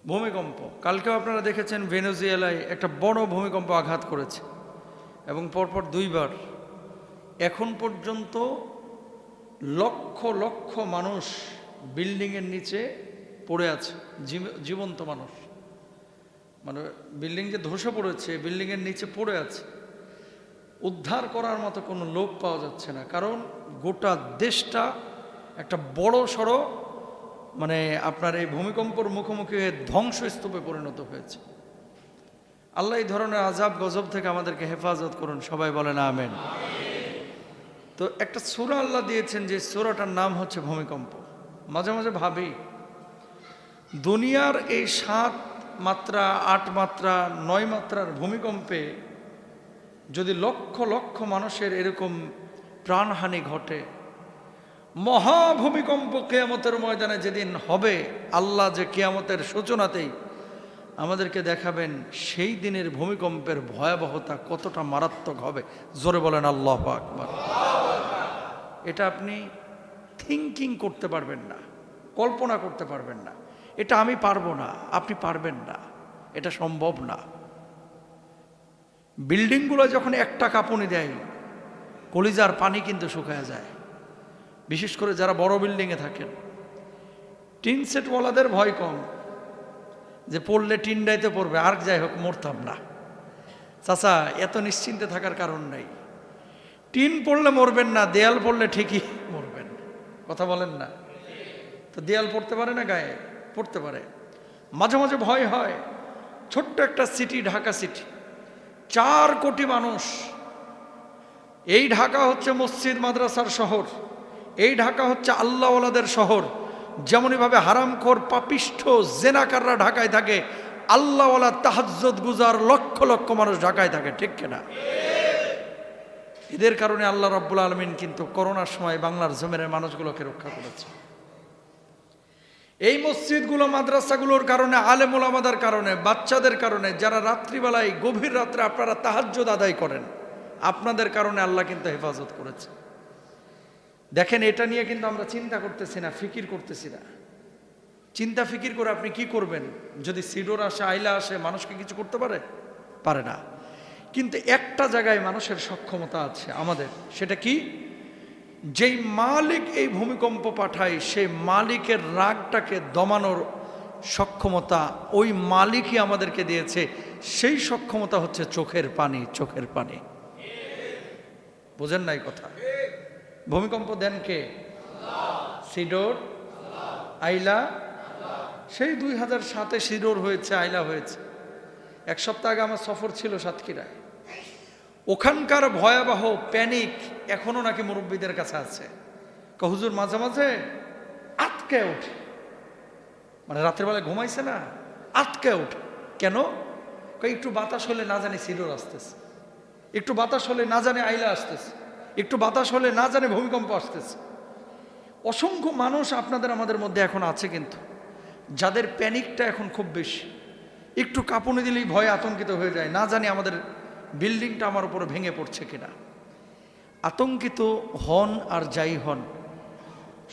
ভূমিকম্প কালকেও আপনারা দেখেছেন ভেনেজুয়েলায় একটা বড় ভূমিকম্প আঘাত করেছে এবং পরপর দুইবার। এখন পর্যন্ত লক্ষ লক্ষ মানুষ বিল্ডিংয়ের নিচে পড়ে আছে, জীবন্ত মানুষ, মানে বিল্ডিং যে ধসে পড়েছে বিল্ডিংয়ের নিচে পড়ে আছে। উদ্ধার করার মতো কোনো লোক পাওয়া যাচ্ছে না, কারণ গোটা দেশটা একটা বড় সড়ো মানে আপনার এই ভূমিকম্পর মুখোমুখি হয়ে ধ্বংসস্তূপে পরিণত হয়েছে। আল্লাহ এই ধরনের আযাব গজব থেকে আমাদেরকে হেফাজত করুন, সবাই বলেন আমেন। তো একটা সূরা আল্লাহ দিয়েছেন, যে সূরাটার নাম হচ্ছে ভূমিকম্প। মাঝে মাঝে ভাবি, দুনিয়ার এই 7 মাত্রা 8 মাত্রা 9 মাত্রার ভূমিকম্পে যদি লক্ষ লক্ষ মানুষের এরকম প্রাণহানি ঘটে, মহাভূমিকম্প কিয়ামতের ময়দানে যেদিন হবে, আল্লাহ যে কিয়ামতের সূচনাতেই আমাদেরকে দেখাবেন সেই দিনের ভূমিকম্পের ভয়াবহতা কতটা মারাত্মক হবে। জোরে বলেন আল্লাহু আকবার। এটা আপনি থিঙ্কিং করতে পারবেন না, কল্পনা করতে পারবেন না। এটা আমি পারবো না, আপনি পারবেন না, এটা সম্ভব না। বিল্ডিংগুলো যখন একটা কাঁপুনি দেয়, কলিজার পানি কিন্তু শুকায় যায়। বিশেষ করে যারা বড় বিল্ডিংয়ে থাকেন, টিন সেটওয়ালাদের ভয় কম, যে পড়লে টিনডাইতে পড়বে, আর যাই হোক মরতাম না। চাচা, এত নিশ্চিন্তে থাকার কারণ নাই। টিন পড়লে মরবেন না, দেয়াল পড়লে ঠিকই মরবেন। কথা বলেন না? তো দেয়াল পড়তে পারে না, গায়ে পড়তে পারে। মাঝে মাঝে ভয় হয়। ছোট্ট একটা সিটি, ঢাকা সিটি, 4 কোটি মানুষ। এই ঢাকা হচ্ছে মসজিদ মাদ্রাসার শহর, এই ঢাকা হচ্ছে আল্লাহওয়ালাদের শহর। যেমনইভাবে হারামখোর পাপিষ্ঠ জেনাকাররা ঢাকায় থাকে, আল্লাহওয়ালা তাহাজ্জুদ গুজার লক্ষ লক্ষ মানুষ ঢাকায় থাকে, ঠিক কিনা? এদের কারণে আল্লাহ রাব্বুল আলামিন কিন্তু করোনার সময় বাংলার জমিনের মানুষগুলোকে রক্ষা করেছে। এই মসজিদগুলো মাদ্রাসাগুলোর কারণে, আলেম ওলামাদের কারণে, বাচ্চাদের কারণে, যারা রাত্রিবেলায় গভীর রাত্রে আপনারা তাহাজ্জুদ আদায় করেন, আপনাদের কারণে আল্লাহ কিন্তু হেফাজত করেছে। দেখেন, এটা নিয়ে কিন্তু আমরা চিন্তা করতেছি না, ফিকির করতেছি না। চিন্তা ফিকির করে আপনি কি করবেন? যদি সিডোর আসে, আইলা আসে, মানুষকে কিছু করতে পারে না। কিন্তু একটা জায়গায় মানুষের সক্ষমতা আছে আমাদের, সেটা কি? যেই মালিক এই ভূমিকম্প পাঠায়, সেই মালিকের রাগটাকে দমানোর সক্ষমতা ওই মালিকই আমাদেরকে দিয়েছে। সেই সক্ষমতা হচ্ছে চোখের পানি। চোখের পানি, বোঝেন নাই কথা? ভূমিকম্প দেন কে? সিডোর, আইলা। সেই 2007-এ সিডোর হয়েছে, আইলা হয়েছে। 1 সপ্তাহ আগে আমার সফর ছিল সাতক্ষীরায়। ওখানকার ভয়াবহ প্যানিক এখনো নাকি মুরব্বীদের কাছে আছে। হুজুর মাঝে মাঝে আটকে ওঠে, মানে রাতের বেলায় ঘুমাইছে না, আটকে ওঠে। কেন? একটু বাতাস হলে না জানি সিডোর আসতেছে, একটু বাতাস হলে না জানে আইলা আসতেছে, একটু বাতাস হলে না জানে ভূমিকম্প আসতেছে। অসংখ্য মানুষ আপনাদের আমাদের মধ্যে এখন আছে কিন্তু, যাদের প্যানিকটা এখন খুব বেশি। একটু কাঁপুনি দিলেই ভয়ে আতঙ্কিত হয়ে যায়, না জানি আমাদের বিল্ডিংটা আমার উপরে ভেঙে পড়ছে কিনা। আতঙ্কিত হন আর যাই হন,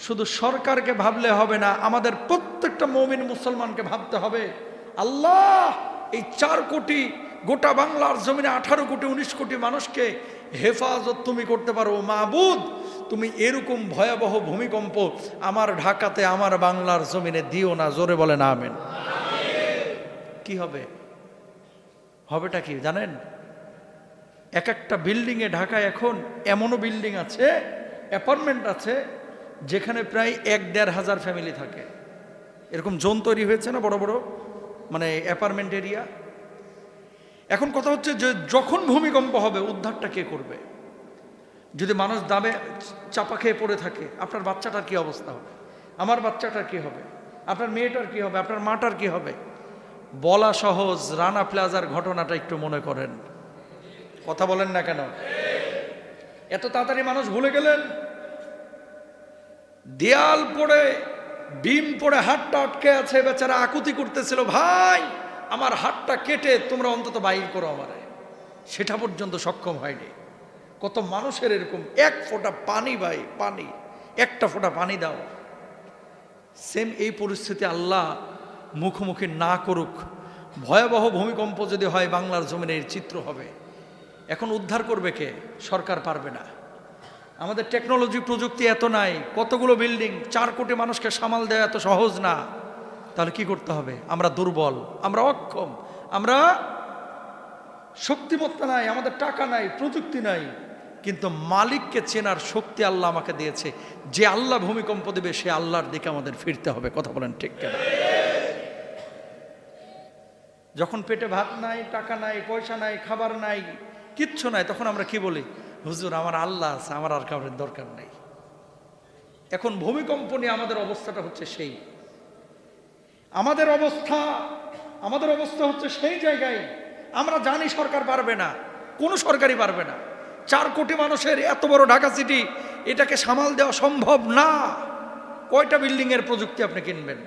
শুধু সরকারকে ভাবলে হবে না, আমাদের প্রত্যেকটা মুমিন মুসলমানকে ভাবতে হবে, আল্লাহ এই 4 কোটি, গোটা বাংলার জমিনে 18 কোটি 19 কোটি মানুষকে হেফাজত তুমি করতে পারো। মাবুদ, তুমি এরকম ভয়াবহ ভূমিকম্প আমার ঢাকাতে, আমার বাংলার জমিনে দিও না। জোরে বলেন আমিন। কি হবে? হবেটা কি জানেন? এক একটা বিল্ডিংয়ে ঢাকায় এখন এমনও বিল্ডিং আছে, অ্যাপার্টমেন্ট আছে, যেখানে প্রায় 1-1.5 হাজার ফ্যামিলি থাকে। এরকম জোন তৈরি হয়েছে না, বড় বড় মানে অ্যাপার্টমেন্ট এরিয়া। এখন কথা হচ্ছে যে যখন ভূমিকম্প হবে, উদ্ধারটা কে করবে? যদি মানুষ দামে চাপা খেয়ে পড়ে থাকে, আপনার বাচ্চাটার কি অবস্থা হবে? আমার বাচ্চাটার কি হবে? আপনার মেয়েটার কি হবে? আপনার মাটার কি হবে? বলা সহজ, রানা প্লাজার ঘটনাটা একটু মনে করেন। কথা বলেন না কেন? এত তাড়াতাড়ি মানুষ ভুলে গেলেন? দেয়াল পড়ে, বিম পড়ে হাতটা আটকে আছে, বেচারা আকুতি করতেছিল, ভাই আমার হাতটা কেটে তোমরা অন্তত বাইর করো আমারে। সেটা পর্যন্ত সক্ষম হয়নি। কত মানুষের এরকম, 1 ফোঁটা পানি, ভাই পানি, 1টা ফোঁটা পানি দাও। সেম এই পরিস্থিতি আল্লাহ মুখোমুখি না করুক। ভয়াবহ ভূমিকম্প যদি হয় বাংলার জমিনের চিত্র হবে। এখন উদ্ধার করবে কে? সরকার পারবে না। আমাদের টেকনোলজি প্রযুক্তি এত নাই, কতগুলো বিল্ডিং, 4 কোটি মানুষকে সামাল দেওয়া এত সহজ না। তাহলে কি করতে হবে? আমরা দুর্বল, আমরা অক্ষম, আমরা শক্তিমত্তা নাই, আমাদের টাকা নাই, প্রযুক্তি নাই, কিন্তু মালিককে চেনার শক্তি আল্লাহ আমাকে দিয়েছে। যে আল্লাহ ভূমিকম্প দেবে সে আল্লাহর দিকে আমাদের ফিরতে হবে। কথা বলেন ঠিক কিনা? যখন পেটে ভাত নাই, টাকা নাই, পয়সা নাই, খাবার নাই, কিচ্ছু নাই, তখন আমরা কি বলি? হুজুর আমার আল্লাহ আছে, আমার আর কাউরের দরকার নেই। এখন ভূমিকম্প নিয়ে আমাদের অবস্থাটা হচ্ছে সেই, আমাদের অবস্থা হচ্ছে সেই জায়গায়। আমরা জানি সরকার পারবে না, কোনো সরকারই পারবে না। 4 কোটি মানুষের এত বড় ঢাকা সিটি, এটাকে সামাল দেওয়া সম্ভব না। কয়টা বিল্ডিংয়ের প্রযুক্তি আপনি কিনবেন?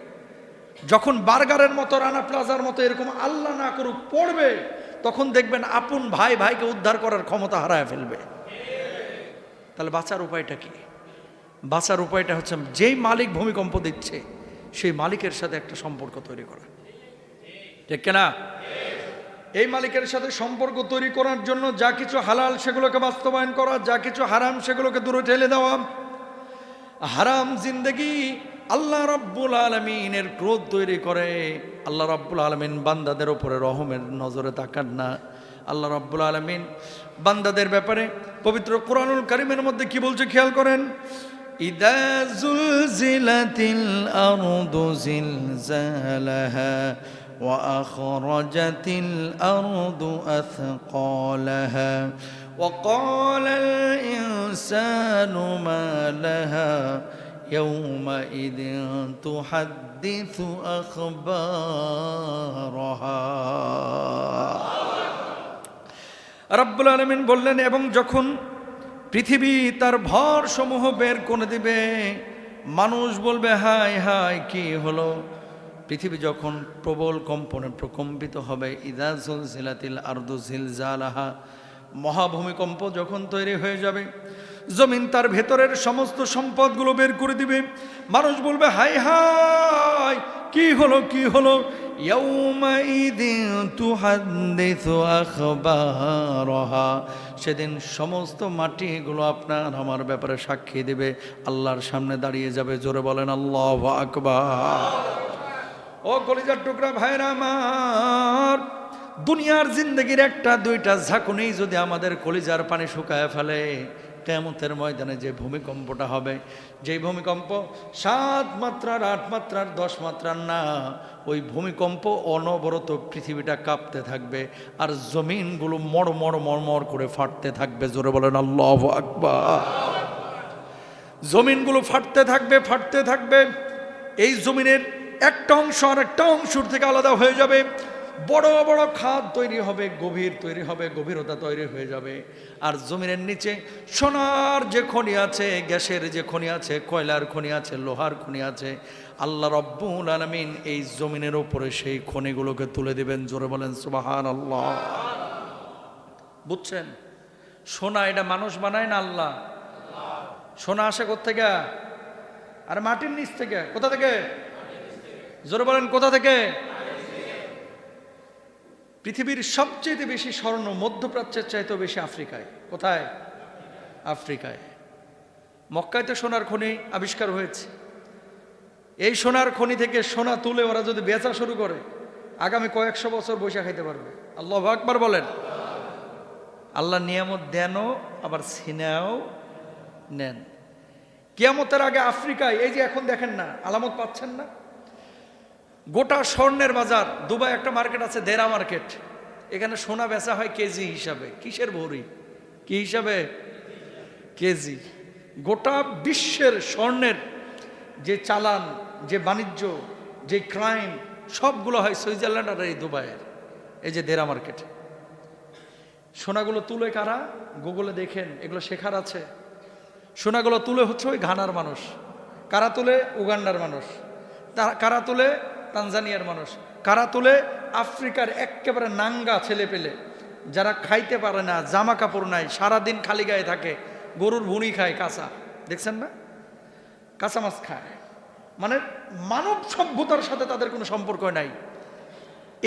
যখন বার্গারের মতো, রানা প্লাজার মতো এরকম আল্লাহ না করুক পড়বে, তখন দেখবেন আপন ভাই ভাইকে উদ্ধার করার ক্ষমতা হারায় ফেলবে। তাহলে বাঁচার উপায়টা কি? বাঁচার উপায়টা হচ্ছে যেই মালিক ভূমিকম্প দিচ্ছে সেই মালিকের সাথে একটা সম্পর্ক তৈরি করা, ঠিক কিনা? এই মালিকের সাথে সম্পর্ক তৈরি করার জন্য যা কিছু হালাল সেগুলোকে বাস্তবায়ন করা, যা কিছু হারাম সেগুলোকে দূরে ঠেলে দেওয়া। হারাম জিন্দেগি আল্লাহ রাব্বুল আলামিনের ক্রোধ তৈরি করে। আল্লাহ রাব্বুল আলামিন বান্দাদের উপরে রহমের নজরে তাকান না। আল্লাহ রাব্বুল আলামিন বান্দাদের ব্যাপারে পবিত্র কোরআনুল কারীমের মধ্যে কি বলছে খেয়াল করেন। ইদা জুলজিলাতিল আরদু জিলজালাহা ওয়া আখরাজাতিল আরদু আথকালাহা ওয়া ক্বালাল ইনসানু মা লাহা ইয়াউমাইযিন তুহাদ্দিসু আখবারাহা। রাব্বুল আলামিন বললেন, এবং যখন পৃথিবী তার ভর সমূহ বের করে দিবে, মানুষ বলবে হায় হায় কি হলো। পৃথিবী যখন প্রবল কম্পনে প্রকম্পিত হবে, ইদা জুলজিলাতিল আরদু জিলজালাহা, মহাভূমিকম্প যখন তৈরি হয়ে যাবে, জমিন তার ভেতরের সমস্ত সম্পদগুলো বের করে দিবে, মানুষ বলবে হায় হায় কি হলো কি হলো। ইয়াউমাইযিন তুহাদ্দিসু আখবারাহা, সেদিন সমস্ত মাটিগুলো আপনার আমার ব্যাপারে সাক্ষী দেবে, আল্লাহর সামনে দাঁড়িয়ে যাবে। জোরে বলেন আল্লাহু আকবার। ও কলিজার টুকরা ভাইরা আমার, দুনিয়ার জিন্দেগির 1-2টা ঝাঁকুনি যদি আমাদের কলিজার পানি শুকায় ফেলে, কিয়ামতের ময়দানে যে ভূমিকম্পটা হবে, যেই ভূমিকম্প 7 মাত্রার 8 মাত্রার 10 মাত্রার না, ওই ভূমিকম্প অনবরত পৃথিবীটা কাঁপতে থাকবে আর জমিনগুলো মড়মড় মড়মড় করে ফাটতে থাকবে। জোরে বলেন আল্লাহু আকবার। জমিনগুলো ফাটতে থাকবে ফাটতে থাকবে। এই জমিনের একটা অংশ আর একটা অংশের থেকে আলাদা হয়ে যাবে, বড় বড় খাদ তৈরি হবে, গভীর তৈরি হবে, গভীরতা তৈরি হয়ে যাবে। আর জমিনের নিচে সোনার যে খনি আছে, গ্যাসের যে খনি আছে, কয়লার খনি আছে, লোহার খনি আছে, আল্লাহ রাব্বুল আলামিন এই জমিনের উপরে সেই খনিগুলোকে তুলে দিবেন। জোরে বলেন সুবহানাল্লাহ। বুঝছেন? সোনা এটা মানুষ বানায় না, আল্লাহ। সোনা আসে কোত্থেকে? আর মাটির নিচ থেকে। কোথা থেকে? জোরে বলেন কোথা থেকে? পৃথিবীর সবচেয়ে বেশি স্বর্ণ মধ্যপ্রাচ্যের চাইতেও বেশি আফ্রিকায়। কোথায়? আফ্রিকায়। মক্কায় তো সোনার খনি আবিষ্কার হয়েছে। এই সোনার খনি থেকে সোনা তুলে ওরা যদি বেচা শুরু করে, আগামী কয়েকশো বছর বৈশা খাইতে পারবে। আল্লাহু আকবার বলেন। আল্লাহ নিয়ামত দেনও আবার ছিনাও নেন। কিয়ামতের আগে আফ্রিকায়, এই যে এখন দেখেন না, আলামত পাচ্ছেন না, গোটা স্বর্ণের বাজার। দুবাই একটা মার্কেট আছে, দেরা মার্কেট, এখানে সোনা বেচা হয় কেজি হিসাবে। কিসের ভরি? কি হিসাবে? কেজি। গোটা বিশ্বের স্বর্ণের যে চালান, যে বাণিজ্য, যে ক্রাইম, সবগুলো হয় সুইজারল্যান্ড আর এই দুবাইয়ের এই যে দেরা মার্কেট। সোনাগুলো তুলে কারা? গুগলে দেখেন, এগুলো শেখার আছে। সোনাগুলো তুলে হচ্ছে ওই ঘানার মানুষ, কারা তুলে? উগান্ডার মানুষ, কারা তুলে? তানজানিয়ার মানুষ, কারা তুলে? আফ্রিকার একেবারে নাঙ্গা ছেলে পেলে, যারা খাইতে পারে না, জামা কাপড় নাই, সারাদিন খালি গায়ে থাকে, গরুর ভুঁড়ি খায়, কাঁচা, দেখছেন না? কাঁচা মাছ খায়, মানে মানব সভ্যতার সাথে তাদের কোনো সম্পর্ক নাই।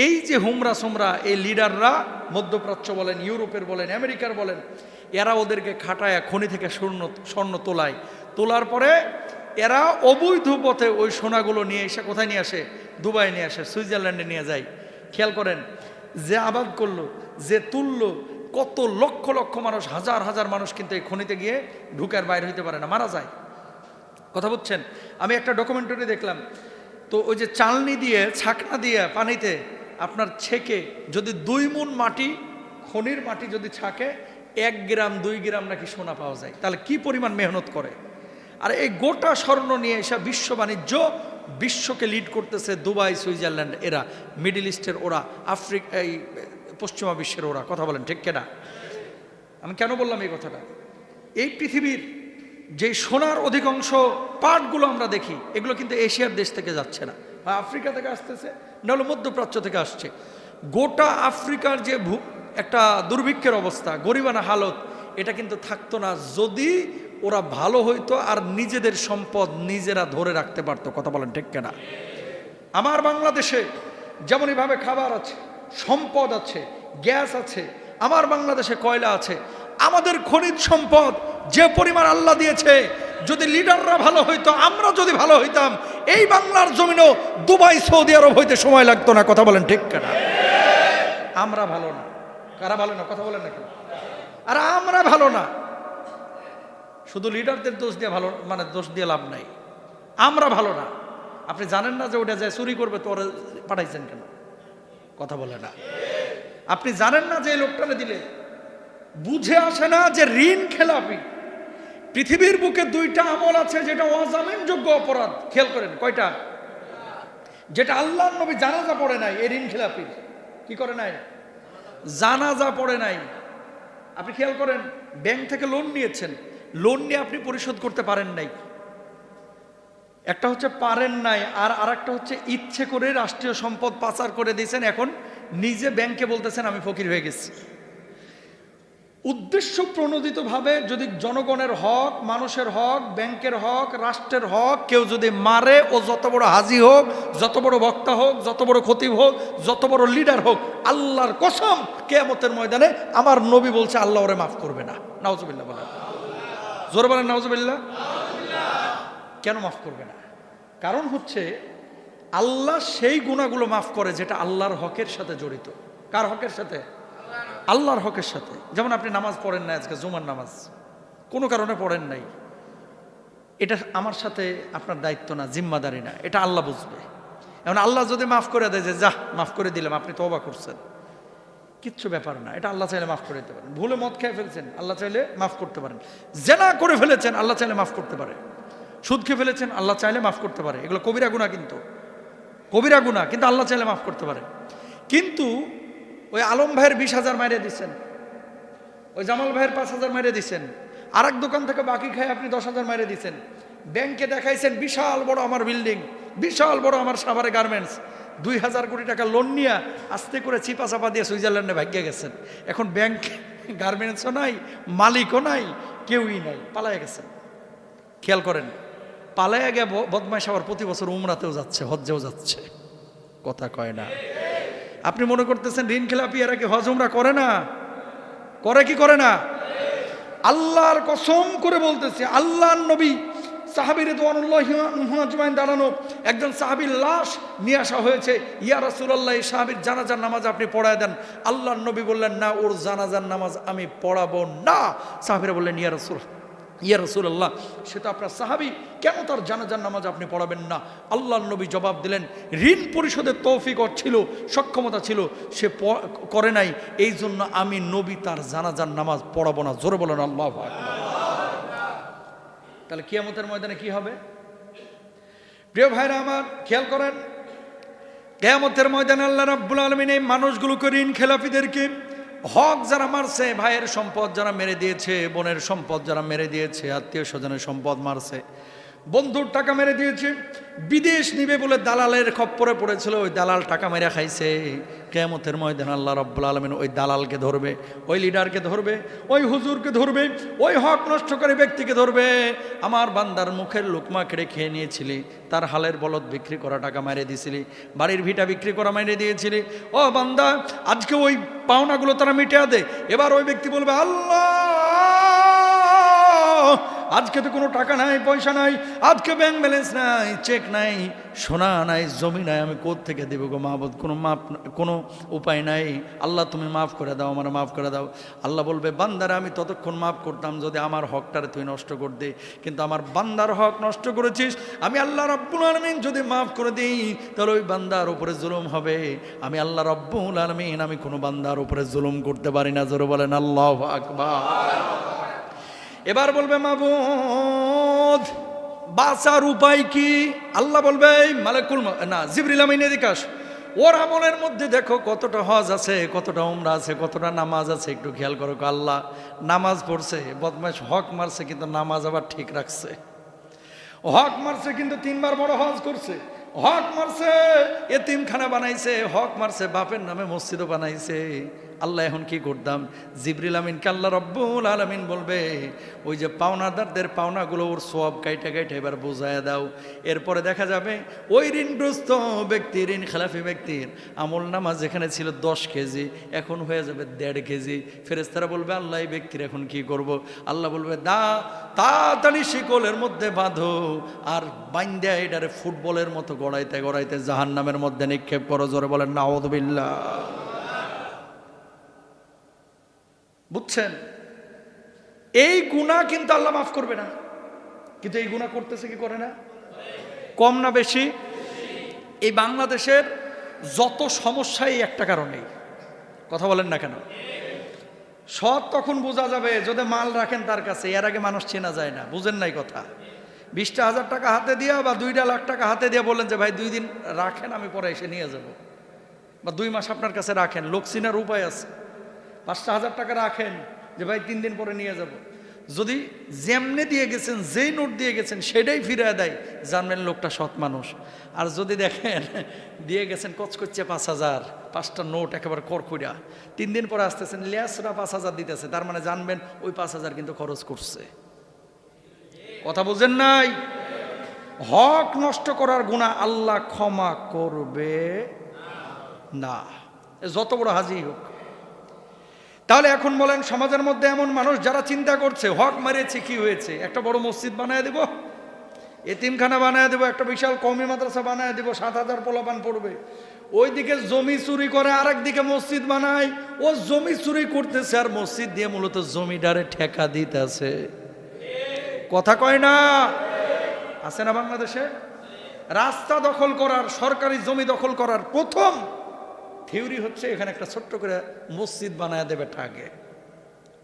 এই যে হুমরা সুমরা এই লিডাররা, মধ্যপ্রাচ্য বলেন, ইউরোপের বলেন, আমেরিকার বলেন, এরা ওদেরকে খাটায় খনি থেকে স্বর্ণ তোলার পরে এরা অবৈধ পথে ওই সোনাগুলো নিয়ে এসে কোথায় নিয়ে আসে? দুবাই নিয়ে আসে, সুইজারল্যান্ডে নিয়ে যায়। খেয়াল করেন, যে আবাদ করলো, যে তুললো, কত লক্ষ লক্ষ মানুষ, হাজার হাজার মানুষ কিন্তু এই খনিতে গিয়ে ঢুকার বাইরে হইতে পারে না, মারা যায়। কথা বুঝছেন? আমি একটা ডকুমেন্টারি দেখলাম, তো ওই যে চালনি দিয়ে, ছাকনা দিয়ে পানিতে আপনার ছেঁকে যদি 2 মুন মাটি, খনির মাটি যদি ছাকে, 1 গ্রাম 2 গ্রাম নাকি সোনা পাওয়া যায়। তাহলে কি পরিমাণ মেহনত করে। আর এই গোটা স্বর্ণ নিয়ে এসে বিশ্ব বাণিজ্য, বিশ্বকে লিড করতেছে দুবাই, সুইজারল্যান্ড, এরা মিডল ইস্টের, ওরা আফ্রিকা, এই পশ্চিমা বিশ্বের ওরা। কথা বলেন ঠিক কিনা? আমি কেন বললাম এই কথাটা? এই পৃথিবীর যে সোনার অধিকাংশ পার্টগুলো আমরা দেখি, এগুলো কিন্তু এশিয়ার দেশ থেকে যাচ্ছে না, বা আফ্রিকা থেকে আসতেছে, নাহলে মধ্যপ্রাচ্য থেকে আসছে। গোটা আফ্রিকার যে একটা দুর্ভিক্ষের অবস্থা, গরিবানা হালত, এটা কিন্তু থাকতো না যদি ওরা ভালো হইতো আর নিজেদের সম্পদ নিজেরা ধরে রাখতে পারতো। কথা বলেন ঠিক কিনা? আমার বাংলাদেশে যেমনইভাবে খাবার আছে, সম্পদ আছে, গ্যাস আছে, আমার বাংলাদেশে কয়লা আছে, আমাদের খনিজ সম্পদ যে পরিমাণ আল্লাহ দিয়েছে, যদি লিডাররা ভালো হইতো, আমরা যদি ভালো হইতাম, এই বাংলার জমিনও দুবাই, সৌদি আরব হইতে সময় লাগতো না। কথা বলেন ঠিক কিনা? আমরা ভালো না। কারা ভালো না? কথা বলেন না কেন? আর আমরা ভালো না। শুধু লিডারদের দোষ দিয়ে ভালো, মানে দোষ দিয়ে লাভ নাই। আমরা ভালো না। আপনি জানেন না যে ওটা যায় চুরি করবে, তো ওরা পাঠাইছেন কেন? কথা বলে না। আপনি জানেন না যে এই লোকটারে দিলে, বুঝে আসে না যে ঋণ খেলাপি। পৃথিবীর বুকে 2টা আমল আছে যেটা অজামিনযোগ্য অপরাধ। খেয়াল করেন, কয়টা? যেটা আল্লাহর নবী জানাজা পড়ে নাই, এই ঋণ খেলাপির। কি করে নাই? জানাজা পড়ে নাই। আপনি খেয়াল করেন, ব্যাংক থেকে লোন নিয়েছেন, লোন নিয়ে আপনি পরিশোধ করতে পারেন নাই। একটা হচ্ছে পারেন নাই, আর আরেকটা হচ্ছে ইচ্ছে করে রাষ্ট্রীয় সম্পদ পাচার করে দিয়েছেন, এখন নিজে ব্যাংকে বলতেছেন আমি ফকির হয়ে গেছি। উদ্দেশ্য প্রণোদিতভাবে যদি জনগণের হক, মানুষের হক, ব্যাংকের হক, রাষ্ট্রের হক কেউ যদি মারে, ও যত বড় হাজি হোক, যত বড় বক্তা হোক, যত বড় খতিব হোক, যত বড় লিডার হোক, আল্লাহর কসম কিয়ামতের ময়দানে আমার নবী বলছে আল্লাহ ওরে মাফ করবে না। নাউজুবিল্লাহ বলেন, জোরে বলেন নাউজুবিল্লাহ। কেন মাফ করবে না? কারণ হচ্ছে আল্লাহ সেই গুনাহগুলো মাফ করে যেটা আল্লাহর হকের সাথে জড়িত। কার হকের সাথে? আল্লাহর হকের সাথে। যেমন আপনি নামাজ পড়েন না, আজকে জুমার নামাজ কোনো কারণে পড়েন নাই, এটা আমার সাথে আপনার দায়িত্ব না, জিম্মাদারি না, এটা আল্লাহ বুঝবে। এখন আল্লাহ যদি মাফ করে দেয় যে যা মাফ করে দিলাম, আপনি তওবা করছেন, কিচ্ছু ব্যাপার না, এটা আল্লাহ চাইলে মাফ করে দিতে পারেন। ভুলে মদ খেয়ে ফেলছেন, আল্লাহ চাইলে মাফ করতে পারেন। জেনা করে ফেলেছেন, আল্লাহ চাইলে মাফ করতে পারে। সুদ খেয়ে ফেলেছেন, আল্লাহ চাইলে মাফ করতে পারে। এগুলো কবিরা গুনাহ, কিন্তু কবিরা গুনাহ, কিন্তু আল্লাহ চাইলে মাফ করতে পারে। কিন্তু ওই আলম ভাইয়ের 20,000 মাইরে দিচ্ছেন, ওই জামাল ভাইয়ের 5,000 মাইরে দিচ্ছেন, আর এক দোকান থেকে বাকি খায় আপনি 10,000 মাইরে দিচ্ছেন, ব্যাংকে দেখাইছেন বিশাল বড় আমার বিল্ডিং, বিশাল বড় আমার সাভারে গার্মেন্টস, 2,000 কোটি টাকা লোন নিয়ে আস্তে করে চিপা চাপা দিয়ে সুইজারল্যান্ডে ভাগ্যে গেছেন। এখন ব্যাংক, গার্মেন্টসও নাই, মালিকও নাই, কেউই নাই, পালাইয়া গেছেন। খেয়াল করেন, পালাইয়া গিয়ে বদমাইশ আবার প্রতি বছর উমরাতেও যাচ্ছে, হজ্জেও যাচ্ছে। কথা কয় না। আপনি মনে করতেছেন ঋণ খেলাপি এরা কি হজ উমরা করে না? করে কি করে না? আল্লাহর কসম করে বলতেছে, আল্লাহর নবী সাহাবী রিদওয়ানুল্লাহি আজমাইন দাঁড়ানো একজন সাহাবীর লাশ নিয়ে আসা হয়েছে। ইয়া রাসূলুল্লাহ, এই সাহাবীর জানাজার নামাজ আপনি পড়ায় দেন। আল্লাহর নবী বললেন না, ওর জানাজার নামাজ আমি পড়াবো না। সাহাবীরা বললেন ইয়া রাসূলুল্লাহ, সে তো আপনার সাহাবী, কেন তার জানাজার নামাজ আপনি পড়াবেন না? আল্লাহর নবী জবাব দিলেন, ঋণ পরিশোধের তৌফিক ছিল, সক্ষমতা ছিল, সে করে নাই, এই জন্য আমি নবী তার জানাজার নামাজ পড়াবো না। জোরে বলেন আল্লাহু আকবার। তাহলে কিয়ামতের ময়দানে কি হবে? প্রিয় ভাইরা আমার, খেয়াল করেন, কিয়ামতের ময়দানে আল্লাহ রাব্বুল আলামিন এই মানুষগুলোকে, ঋণ খেলাপিদেরকে, হক যারা মারছে, ভাইয়ের সম্পদ যারা মেরে দিয়েছে, বোনের সম্পদ যারা মেরে দিয়েছে, আত্মীয় স্বজনের সম্পদ মারছে, বন্ধুর টাকা মেরে দিয়েছে, বিদেশ নিবে বলে দালালের খপ্পরে পড়েছিল, ওই দালাল টাকা মেরে খাইছে। কিয়ামতের ময়দানে আল্লাহ রাব্বুল আলামিন ওই দালালকে ধরবে, ওই লিডারকে ধরবে, ওই হুজুরকে ধরবে, ওই হক নষ্টকারী ব্যক্তিকে ধরবে। আমার বান্দার মুখের লোকমা কেড়ে খেয়ে নিয়েছিলি, তার হালের বলদ বিক্রি করা টাকা মেরে দিয়েছিলি, বাড়ির ভিটা বিক্রি করা মেরে দিয়েছিলি। ও বান্দা, আজকে ওই পাওনাগুলো তারা মিটিয়ে দে। এবার ওই ব্যক্তি বলবে, আল্লাহ আজকে তো কোনো টাকা নাই, পয়সা নাই, আজকে ব্যাংক ব্যালেন্স নাই, চেক নাই, সোনা নাই, জমি নাই, আমি কোথা থেকে দেব গো মাহবুদ? কোনো উপায় নাই। আল্লাহ তুমি মাফ করে দাও, আমার মাফ করে দাও। আল্লাহ বলবে, বান্দারে আমি ততক্ষণ মাফ করতাম যদি আমার হকটারে তুই নষ্ট করতে, কিন্তু আমার বান্দার হক নষ্ট করেছিস। আমি আল্লাহ রাব্বুল আলামিন যদি মাফ করে দিই তাহলে ওই বান্দার উপরে জুলুম হবে। আমি আল্লাহ রাব্বুল আলামিন আমি কোনো বান্দার উপরে জুলুম করতে পারি না। জোরে বলেন আল্লাহু আকবার। এবার বলবে, মাবুদ বাঁচার উপায় কি? আল্লাহ বলবে, মালাকুল না জিবরিল আমিন এদিকে আস, ওর আমলের মধ্যে দেখো কতটা হজ আছে, কতটা উমরা আছে, কতটা নামাজ আছে, একটু খেয়াল করো। আল্লাহ নামাজ পড়ছে, বদমাইশ হক মারছে কিন্তু নামাজ আবার ঠিক রাখছে। হক মারছে কিন্তু 3 বার বড় হজ করছে। হক মারছে এতিমখানা বানাইছে, হক মারছে বাপের নামে মসজিদও বানাইছে। আল্লাহ এখন কি করতাম? জিবরিল আমিনকে আল্লাহ রাব্বুল আলামিন বলবে, ওই যে পাওনাদারদের পাওনাগুলো ওর সওয়াব কাইটা কাইটা এবার বোঝায় দাও। এরপরে দেখা যাবে ওই ঋণগ্রস্ত ব্যক্তির, ঋণ খেলাফি ব্যক্তির আমল নামা যেখানে ছিল 10 কেজি এখন হয়ে যাবে 1.5 কেজি। ফেরেশতারা বলবে, আল্লাহ এই ব্যক্তির এখন কি করব? আল্লাহ বলবে, তাড়াতাড়ি শিকলের মধ্যে বাঁধো আর বাইন্দা এটারে ফুটবলের মতো গড়াইতে গড়াইতে জাহান্নামের মধ্যে নিক্ষেপ করো। জোরে বলেন নাউযুবিল্লাহ। বুঝছেন? এই গুনাহ কিন্তু আল্লাহ মাফ করবে না, কিন্তু এই গুনাহ করতেছে কি করে না? কম না বেশি? এই বাংলাদেশের যত সমস্যা এই একটা কারণেই। কথা বলেন না কেন? সৎ তখন বোঝা যাবে যদি মাল রাখেন তার কাছে, এর আগে মানুষ চেনা যায় না। বুঝেন নাই কথা? 20,000 টাকা হাতে দিয়া বা 2 লাখ টাকা হাতে দিয়া বললেন যে ভাই 2 দিন রাখেন, আমি পরে এসে নিয়ে যাব, বা 2 মাস আপনার কাছে রাখেন, লোক চিনার উপায় আছে। 5,000 টাকা রাখেন যে ভাই 3 দিন পরে নিয়ে যাব। যদি যেমনে দিয়ে গেছেন, যেই নোট দিয়ে গেছেন সেটাই ফিরে দেয়, জানবেন লোকটা সৎ মানুষ। আর যদি দেখেন দিয়ে গেছেন কচকচ্চে 5,000, 5টা নোট একেবারে করকুড়া, 3 দিন পরে আসতেছেন লেসরা 5,000 দিতেছে, তার মানে জানবেন ওই 5,000 কিন্তু খরচ করছে। কথা বুঝেন নাই? হক নষ্ট করার গুনাহ আল্লাহ ক্ষমা করবে না, যত বড় হাজি হোক। তাহলে এখন বলেন, সমাজের মধ্যে এমন মানুষ যারা চিন্তা করছে হক মেরেছে কি হয়েছে, একটা বড় মসজিদ বানায় দেব, এতিমখানা বানায় দেব, একটা বিশাল কওমি মাদ্রাসা বানায় দেব, 7,000 পোলাপান পড়বে। ওইদিকে জমি চুরি করে, আরেক দিকে মসজিদ বানায়। ও জমি চুরি করতেছে আর মসজিদ দিয়ে মূলত জমিদারে ঠেকা দিতেছে। কথা কয় না? আছে না বাংলাদেশে? রাস্তা দখল করার, সরকারি জমি দখল করার প্রথম থিওরি হচ্ছে এখানে একটা ছোট্ট করে মসজিদ বানায় দেবে টাকে।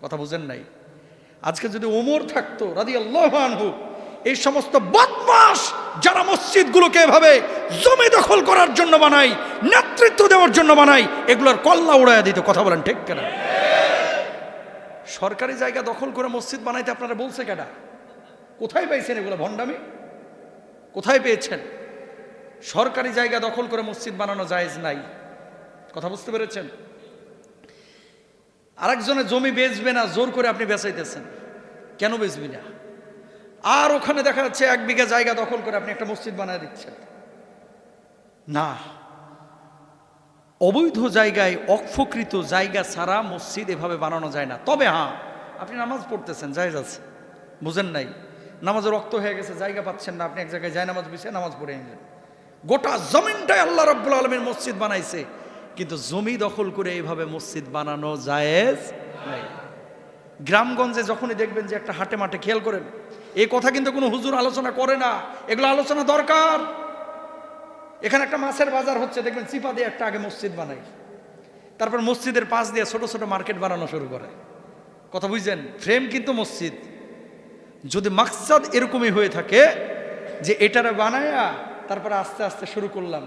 কথা বুঝেন নাই? আজকে যদি ওমর থাকতো রাদিয়াল্লাহু আনহু, এই সমস্ত বদমাশ যারা মসজিদগুলোকে এভাবে জমি দখল করার জন্য বানায়, নেতৃত্ব দেওয়ার জন্য বানায়, এগুলোর কল্লা উড়াইয়া দিত। কথা বলেন ঠিক কেনা? সরকারি জায়গা দখল করে মসজিদ বানাইতে আপনারা বলছে কেডা? কোথায় পাইছেন এগুলো ভণ্ডামি? কোথায় পেয়েছেন? সরকারি জায়গা দখল করে মসজিদ বানানো জায়েজ নাই। কথা বুঝতে পেরেছেন? আরেকজনের জমি বেচবে না, জোর করে আপনি বেচাইতেছেন। কেন বেচবি না? আর ওখানে দেখা যাচ্ছে 1 বিঘা জায়গা দখল করে আপনি একটা মসজিদ বানায় দিচ্ছেন। না, অবৈধ জায়গায়, অক্ষকৃত জায়গা ছাড়া মসজিদ এভাবে বানানো যায় না। তবে হ্যাঁ, আপনি নামাজ পড়তেছেন, জায়েজ আছে। বুঝেন নাই? নামাজের রক্ত হয়ে গেছে, জায়গা পাচ্ছেন না, আপনি এক জায়গায় যায় নামাজ বিছিয়ে নামাজ পড়ে নিলেন। গোটা জমিনটাই আল্লাহ রাব্বুল আলামিন মসজিদ বানাইছে, কিন্তু জমি দখল করে এইভাবে মসজিদ বানানো জায়েজ নাই। গ্রামগঞ্জে যখনই দেখবেন যে একটা হাটে মাঠে, খেয়াল করেন, এই কথা কিন্তু কোনো হুজুর আলোচনা করে না, এগুলো আলোচনা দরকার। এখানে একটা মাছের বাজার হচ্ছে, দেখবেন চিপা দিয়ে একটা আগে মসজিদ বানাই, তারপর মসজিদের পাশ দিয়ে ছোট ছোট মার্কেট বানানো শুরু করে। কথা বুঝছেন? ফ্রেম কিন্তু মসজিদ। যদি মাকসাদ এরকমই হয়ে থাকে যে এটারে বানায়া তারপরে আস্তে আস্তে শুরু করলাম,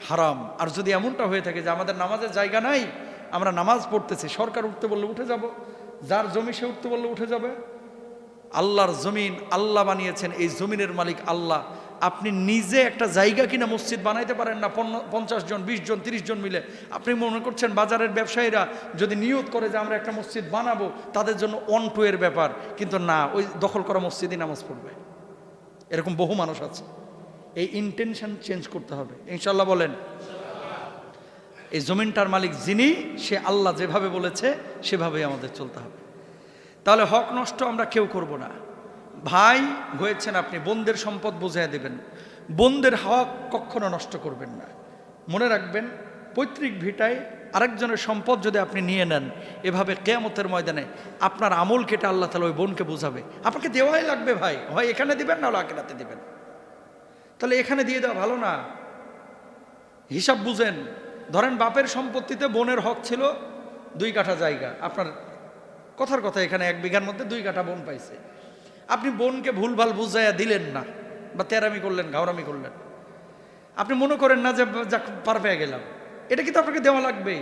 হারাম। আর যদি এমনটা হয়ে থাকে যে আমাদের নামাজের জায়গা নাই, আমরা নামাজ পড়তেছি, সরকার উঠতে বললে উঠে যাব, যার জমি সে উঠতে বললে উঠে যাবে, আল্লাহর জমিন আল্লাহ বানিয়েছেন, এই জমিনের মালিক আল্লাহ। আপনি নিজে একটা জায়গা কিনা মসজিদ বানাইতে পারেন না 50 জন 20 জন 30 জন মিলে। আপনি মনে করছেন বাজারের ব্যবসায়ীরা যদি নিয়ত করে যে আমরা একটা মসজিদ বানাবো, তাদের জন্য 1-2 এর ব্যাপার, কিন্তু না, ওই দখল করা মসজিদই নামাজ পড়বে। এরকম বহু মানুষ আছে। এই ইন্টেনশন চেঞ্জ করতে হবে ইনশাল্লাহ। বলেন, এই জমিনটার মালিক যিনি, সে আল্লাহ যেভাবে বলেছে সেভাবেই আমাদের চলতে হবে। তাহলে হক নষ্ট আমরা কেউ করব না। ভাই হয়েছেন আপনি, বোনদের সম্পদ বুঝিয়ে দেবেন, বোনদের হক কখনো নষ্ট করবেন না। মনে রাখবেন, পৈতৃক ভিটায় আরেকজনের সম্পদ যদি আপনি নিয়ে নেন, এভাবে কিয়ামতের ময়দানে আপনার আমল কেটে আল্লাহ তাআলা ওই বোনকে বুঝাবে। আপনাকে দেওয়াই লাগবে ভাই, হয় এখানে দিবেন না হলে আখিরাতে দিবেন। তাহলে এখানে দিয়ে দেওয়া ভালো না? হিসাব বুঝেন। ধরেন বাপের সম্পত্তিতে বোনের হক ছিল 2 কাঠা জায়গা, আপনার কথার কথা এখানে 1 বিঘার মধ্যে 2 কাঠা বোন পাইছে। আপনি বোনকে ভুলভাল বুঝাইয়া দিলেন না, বা তেরামি করলেন, ঘাওরামি করলেন। আপনি মনে করেন না যে যাক পার পেয়ে গেলাম, এটা কিন্তু আপনাকে দেওয়া লাগবেই,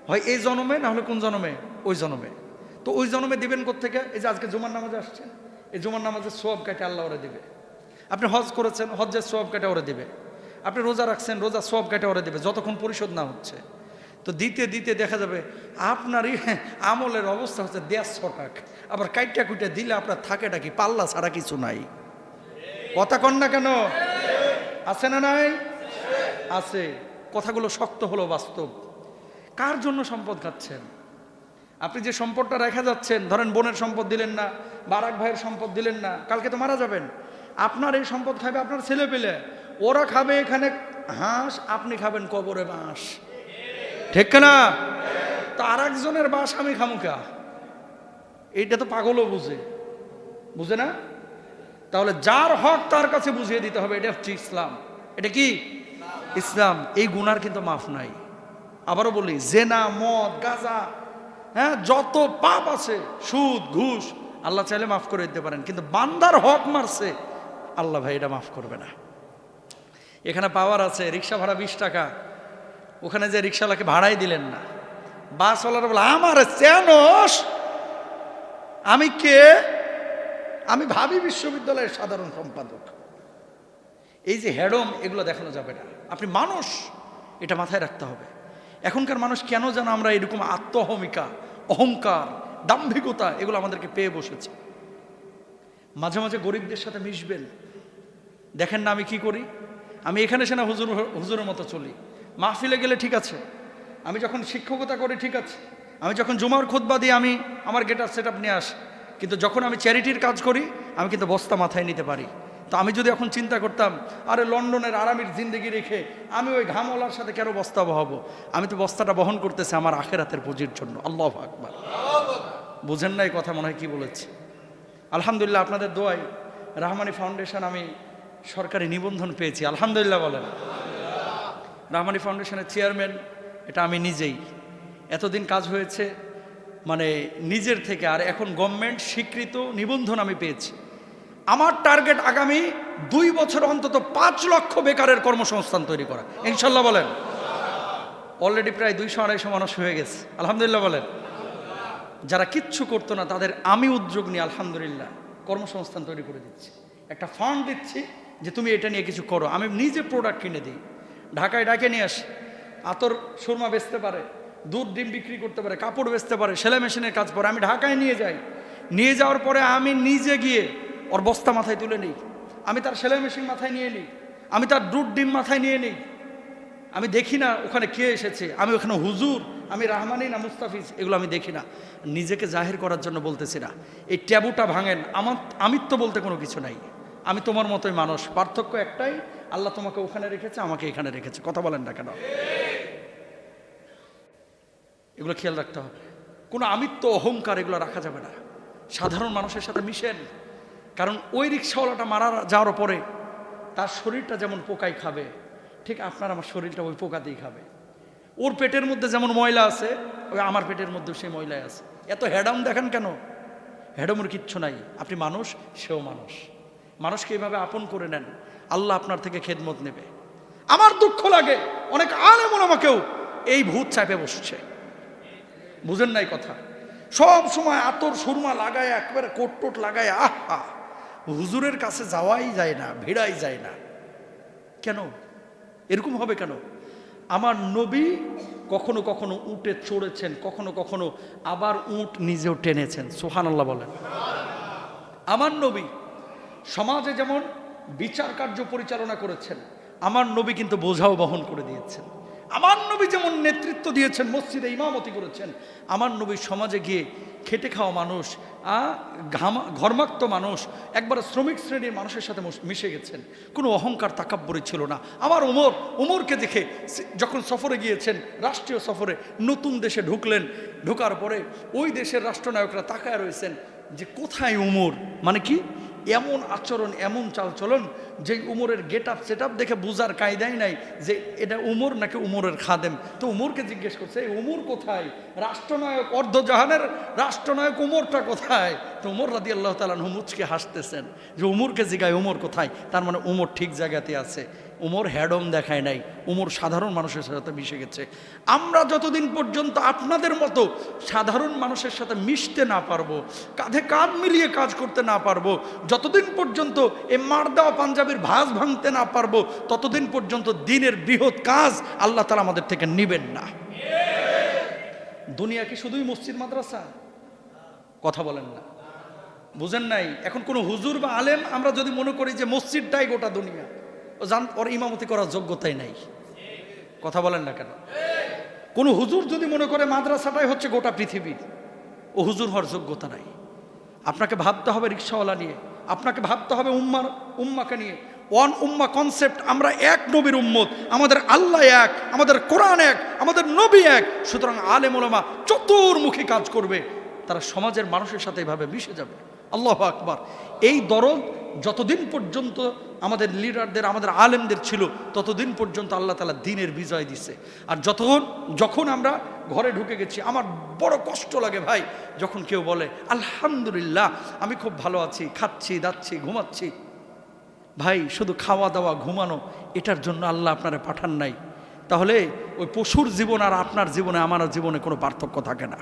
হয় এই জন্মে না হলে কোন জন্মে, ওই জন্মে। তো ওই জন্মে দিবেন কোত্থেকে? এই যে আজকে জুমার নামাজে আসছেন, এই জুমার নামাজের সওয়াব কাটে আল্লাহ ওরে দিবে। আপনি হজ করেছেন, হজ্জের সওয়াব কাটে ওরে দিবে। আপনি রোজা রাখছেন, রোজা সওয়াব কাটে ওরে দিবে, যতক্ষণ পরিশোধ না হচ্ছে। তো দিতে দিতে দেখা যাবে আপনারই আমলের অবস্থা হচ্ছে 150 টাকা। আবার কাইটা কুইটা দিলে আপনার থাকেটা কি, পাল্লা ছাড়া কিছু নাই। কথা কন না কেন? আছে না নাই? আছে। কথাগুলো শক্ত হলো বাস্তব। কার জন্য সম্পদ খাচ্ছেন? আপনি যে সম্পদটা রেখা যাচ্ছেন, ধরেন বোনের সম্পদ দিলেন না, বারাক ভাইয়ের সম্পদ দিলেন না, কালকে তো মারা যাবেন। আপনার এই সম্পদ খাবে আপনার ছেলে পেলে, ওরা খাবে এখানে হাঁস, আপনি খাবেন কবরে বাঁশ। ঠিক না? তো আর একজনের বাস আমি খামুকা, এইটা তো পাগলও বুঝে না? তাহলে যার হক তার কাছে বুঝিয়ে দিতে হবে, এটা হচ্ছে ইসলাম। এটা কি ইসলাম? এই গুনার কিন্তু মাফ নাই। আবারও বলি, জেনা, মদ, গাঁজা, হ্যাঁ, যত পাপ আছে, সুদ, ঘুষ, আল্লাহ চাইলে মাফ করে দিতে পারেন, কিন্তু বান্দার হক মারছে, আল্লাহ ভাই এটা মাফ করবে না। এখানে পাওয়ার আছে, রিক্সা ভাড়া 20 টাকা, ওখানে যে রিক্সাওয়ালাকে ভাড়াই দিলেন না। বাসওয়ালারা বলে, আমার চেনস, আমি কে? আমি ভাবি বিশ্ববিদ্যালয়ের সাধারণ সম্পাদক। এই যে হেডম, এগুলো দেখানো যাবে না। আপনি মানুষ, এটা মাথায় রাখতে হবে। এখনকার মানুষ কেন যেন আমরা এরকম আত্মহমিকা, অহংকার, দাম্ভিকতা, এগুলো আমাদেরকে পেয়ে বসেছে। মাঝে মাঝে গরিবদের সাথে মিশবেন। দেখেন না আমি কি করি? আমি এখানে সেনা হুজুরের মতো চলি, মাহফিলে গেলে ঠিক আছে, আমি যখন শিক্ষকতা করি ঠিক আছে, আমি যখন জুমার খুতবা দিই আমি আমার গেট আপ সেট আপ নিয়ে আসি, কিন্তু যখন আমি চ্যারিটির কাজ করি আমি কিন্তু বস্তা মাথায় নিতে পারি। তো আমি যদি এখন চিন্তা করতাম, আরে লন্ডনের আরামের জিন্দগি রেখে আমি ওই ঘামওয়ালার সাথে কেন বস্তা বহাবো? আমি তো বস্তাটা বহন করতেছি আমার আখিরাতের পুঁজির জন্য। আল্লাহু আকবার। বুঝেন না এই কথা? মনে হয় কি বলেছি। আলহামদুলিল্লাহ, আপনাদের দোয়ায় রাহমানি ফাউন্ডেশন আমি সরকারি নিবন্ধন পেয়েছি, আলহামদুলিল্লাহ বলেন। রাহমানি ফাউন্ডেশনের চেয়ারম্যান এটা আমি নিজেই। এতদিন কাজ হয়েছে মানে নিজের থেকে, আর এখন গভর্নমেন্ট স্বীকৃত নিবন্ধন আমি পেয়েছি। আমার টার্গেট আগামী 2 বছর অন্তত 5 লক্ষ বেকারের কর্মসংস্থান তৈরি করা, ইনশাল্লাহ বলেন। অলরেডি প্রায় 200-250 মানুষ হয়ে গেছে, আলহামদুলিল্লাহ বলেন। যারা কিচ্ছু করতো না তাদের আমি উদ্যোগ নিয়ে আলহামদুলিল্লাহ কর্মসংস্থান তৈরি করে দিচ্ছি। একটা ফান্ড দিচ্ছি যে তুমি এটা নিয়ে কিছু করো। আমি নিজে প্রোডাক্ট কিনে দিই, ঢাকায় ডাকে নিয়ে আসি। আতর সুরমা বেচতে পারে, দুধ ডিম বিক্রি করতে পারে, কাপড় বেচতে পারে, সেলাই মেশিনের কাজ করে। আমি ঢাকায় নিয়ে যাই, নিয়ে যাওয়ার পরে আমি নিজে গিয়ে ওর বস্তা মাথায় তুলে নিই, আমি তার সেলাই মেশিন মাথায় নিয়ে নিই, আমি তার দুধ ডিম মাথায় নিয়ে নিই। আমি দেখি না ওখানে কে এসেছে, আমি ওখানে হুজুর, আমি রাহমানি না মুস্তাফিজ, এগুলো আমি দেখি না। নিজেকে জাহির করার জন্য বলতেছি না। এই ট্যাবুটা ভাঙেন। আমিত্ব বলতে কোনো কিছু নাই। আমি তোমার মতোই মানুষ, পার্থক্য একটাই, আল্লাহ তোমাকে ওখানে রেখেছে, আমাকে এখানে রেখেছে। কথা বলেন না কেন? এগুলো খেয়াল রাখতে হবে। কোনো আমিত্ব, অহংকার এগুলো রাখা যাবে না। সাধারণ মানুষের সাথে মিশেন, কারণ ওই রিক্সাওয়ালাটা মারা যাওয়ার পরে তার শরীরটা যেমন পোকাই খাবে, ঠিক আপনার আমার শরীরটা ওই পোকাতেই খাবে। ওর পেটের মধ্যে যেমন ময়লা আছে, ওই আমার পেটের মধ্যেও সেই ময়লাই আছে। এত হেডাম দেখেন কেন? হেডামের কিচ্ছু নাই। আপনি মানুষ, সেও মানুষ। মানুষকে এইভাবে আপন করে নেন, আল্লাহ আপনার থেকে খেদমত নেবে। আমার দুঃখ লাগে, অনেক আলেম ওলামাকেও এই ভূত চাপে বসছে। বুঝেন নাই কথা? সব সময় আতর সুরমা লাগায়, একবারে কোট টোট লাগায়, আহা, হুজুরের কাছে যাওয়াই যায় না, ভিড়াই যায় না। কেন এরকম হবে কেন? আমার নবী কখনো কখনো উটে চড়েছেন, কখনো কখনো আবার উট নিজেও টেনেছেন। সুবহানাল্লাহ বলেন। আমার নবী সমাজে যেমন বিচার কার্য পরিচালনা করেছেন, আমার নবী কিন্তু বোঝাও বহন করে দিয়েছেন। আমার নবী যেমন নেতৃত্ব দিয়েছেন, মসজিদে ইমামতি করেছেন, আমার নবী সমাজে গিয়ে খেটে খাওয়া মানুষ, ঘর্মাক্ত মানুষ, একবার শ্রমিক শ্রেণীর মানুষের সাথে মিশে গেছেন। কোনো অহংকার তাকাব্বরি ছিল না। আমার ওমরকে দেখে যখন সফরে গিয়েছেন, রাষ্ট্রীয় সফরে নতুন দেশে ঢুকলেন, ঢোকার পরে ওই দেশের রাষ্ট্রনায়করা তাকায় রয়েছেন যে কোথায় উমর, মানে কি এমন আচরণ, এমন চালচলন যে উমরের গেট আপ সেট আপ দেখে বুঝার কায়দাই নাই যে এটা উমর নাকি উমরের খাদেম। তো উমরকে জিজ্ঞেস করছে, উমর কোথায়? রাষ্ট্রনায়ক, অর্ধজাহানের রাষ্ট্রনায়ক উমরটা কোথায়? তো উমর রাদিয়াল্লাহু তাআলা আনহু মুচকে হাসতেছেন যে উমরকে জিগায় উমর কোথায়, তার মানে উমর ঠিক জায়গাতে আছে। উমর হ্যাডম দেখায় নাই, উমর সাধারণ মানুষের সাথে মিশে গেছে। আমরা যতদিন পর্যন্ত আপনাদের মতো সাধারণ মানুষের সাথে মিশতে না পারবো, কাঁধে কাঁধ মিলিয়ে কাজ করতে না পারবো, যতদিন পর্যন্ত এই মার দেওয়া পাঞ্জাবির ভাঁজ ভাঙতে না পারবো, ততদিন পর্যন্ত দিনের বৃহৎ কাজ আল্লাহ তাআলা আমাদের থেকে নিবেন না। দুনিয়া কি শুধুই মসজিদ মাদ্রাসা? কথা বলেন না, বুঝেন নাই? এখন কোনো হুজুর বা আলেম আমরা যদি মনে করি যে মসজিদটাই গোটা দুনিয়া, ওর ইমামতি করার যোগ্যতাই নাই। কথা বলেন না কেন? কোন হুজুর যদি মনে করে মাদ্রাসাটাই হচ্ছে গোটা পৃথিবী, ও হুজুর হওয়ার যোগ্যতা নাই। আপনাকে ভাবতে হবে রিকশাওয়ালা নিয়ে, আপনাকে ভাবতে হবে উম্মাকে নিয়ে। ওয়ান উম্মা কনসেপ্ট, আমরা এক নবীর উম্মত, আমাদের আল্লাহ এক, আমাদের কোরআন এক, আমাদের নবী এক। সুতরাং আলেম ওলামা চতুর্মুখী কাজ করবে, তারা সমাজের মানুষের সাথে এভাবে মিশে যাবে। আল্লাহু আকবার। এই দরদ যতদিন পর্যন্ত আমাদের লিডারদের, আমাদের আলেমদের ছিল, ততদিন পর্যন্ত আল্লাহ তাআলা দ্বীনের বিজয় দিছে। আর যখন আমরা ঘরে ঢুকে গেছি, আমার বড় কষ্ট লাগে ভাই যখন কেউ বলে আলহামদুলিল্লাহ আমি খুব ভালো আছি, খাচ্ছি দাচ্ছি ঘুমাচ্ছি। ভাই শুধু খাওয়া দাওয়া ঘুমানো এটার জন্য আল্লাহ আপনারে পাঠান নাই। তাহলে ওই পশুর জীবন আর আপনার জীবনে, আমার জীবনে কোনো পার্থক্য থাকে না।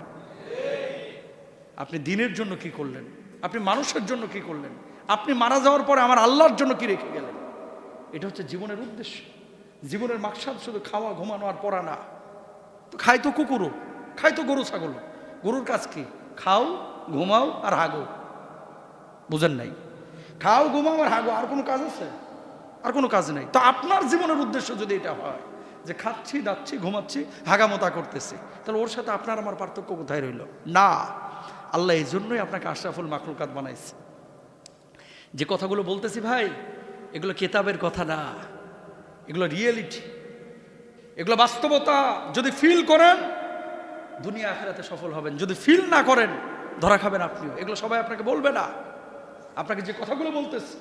আপনি দিনের জন্য কি করলেন? আপনি মানুষের জন্য কি করলেন? আপনি মারা যাওয়ার পরে আমার আল্লাহর জন্য কি রেখে গেলেন? এটা হচ্ছে জীবনের উদ্দেশ্য। জীবনের মাকসাদ শুধু খাওয়া ঘুমানো আর পড়া না। তো খাই তো কুকুরও, খাই তো গরু ছাগল। গরুর কাজ কি? খাও, ঘুমাও আর হাগো। বুঝেন নাই? খাও, ঘুমাও আর হাগো, আর কোনো কাজ আছে? আর কোনো কাজ নেই। তো আপনার জীবনের উদ্দেশ্য যদি এটা হয় যে খাচ্ছি দাচ্ছি ঘুমাচ্ছি হাগামতা করতেছি, তাহলে ওর সাথে আপনার আমার পার্থক্য কোথায় রইল? না, আল্লাহ এই জন্যই আপনাকে আশরাফুল মাখলুকাত বানাইছে। যে কথাগুলো বলতেছি ভাই, এগুলো কেতাবের কথা না, এগুলো রিয়েলিটি, এগুলো বাস্তবতা। যদি ফিল করেন দুনিয়া আখিরাতে সফল হবেন, যদি ফিল না করেন ধরা খাবেন আপনিও। এগুলো সবাই আপনাকে বলবে না। আপনাকে যে কথাগুলো বলতেছে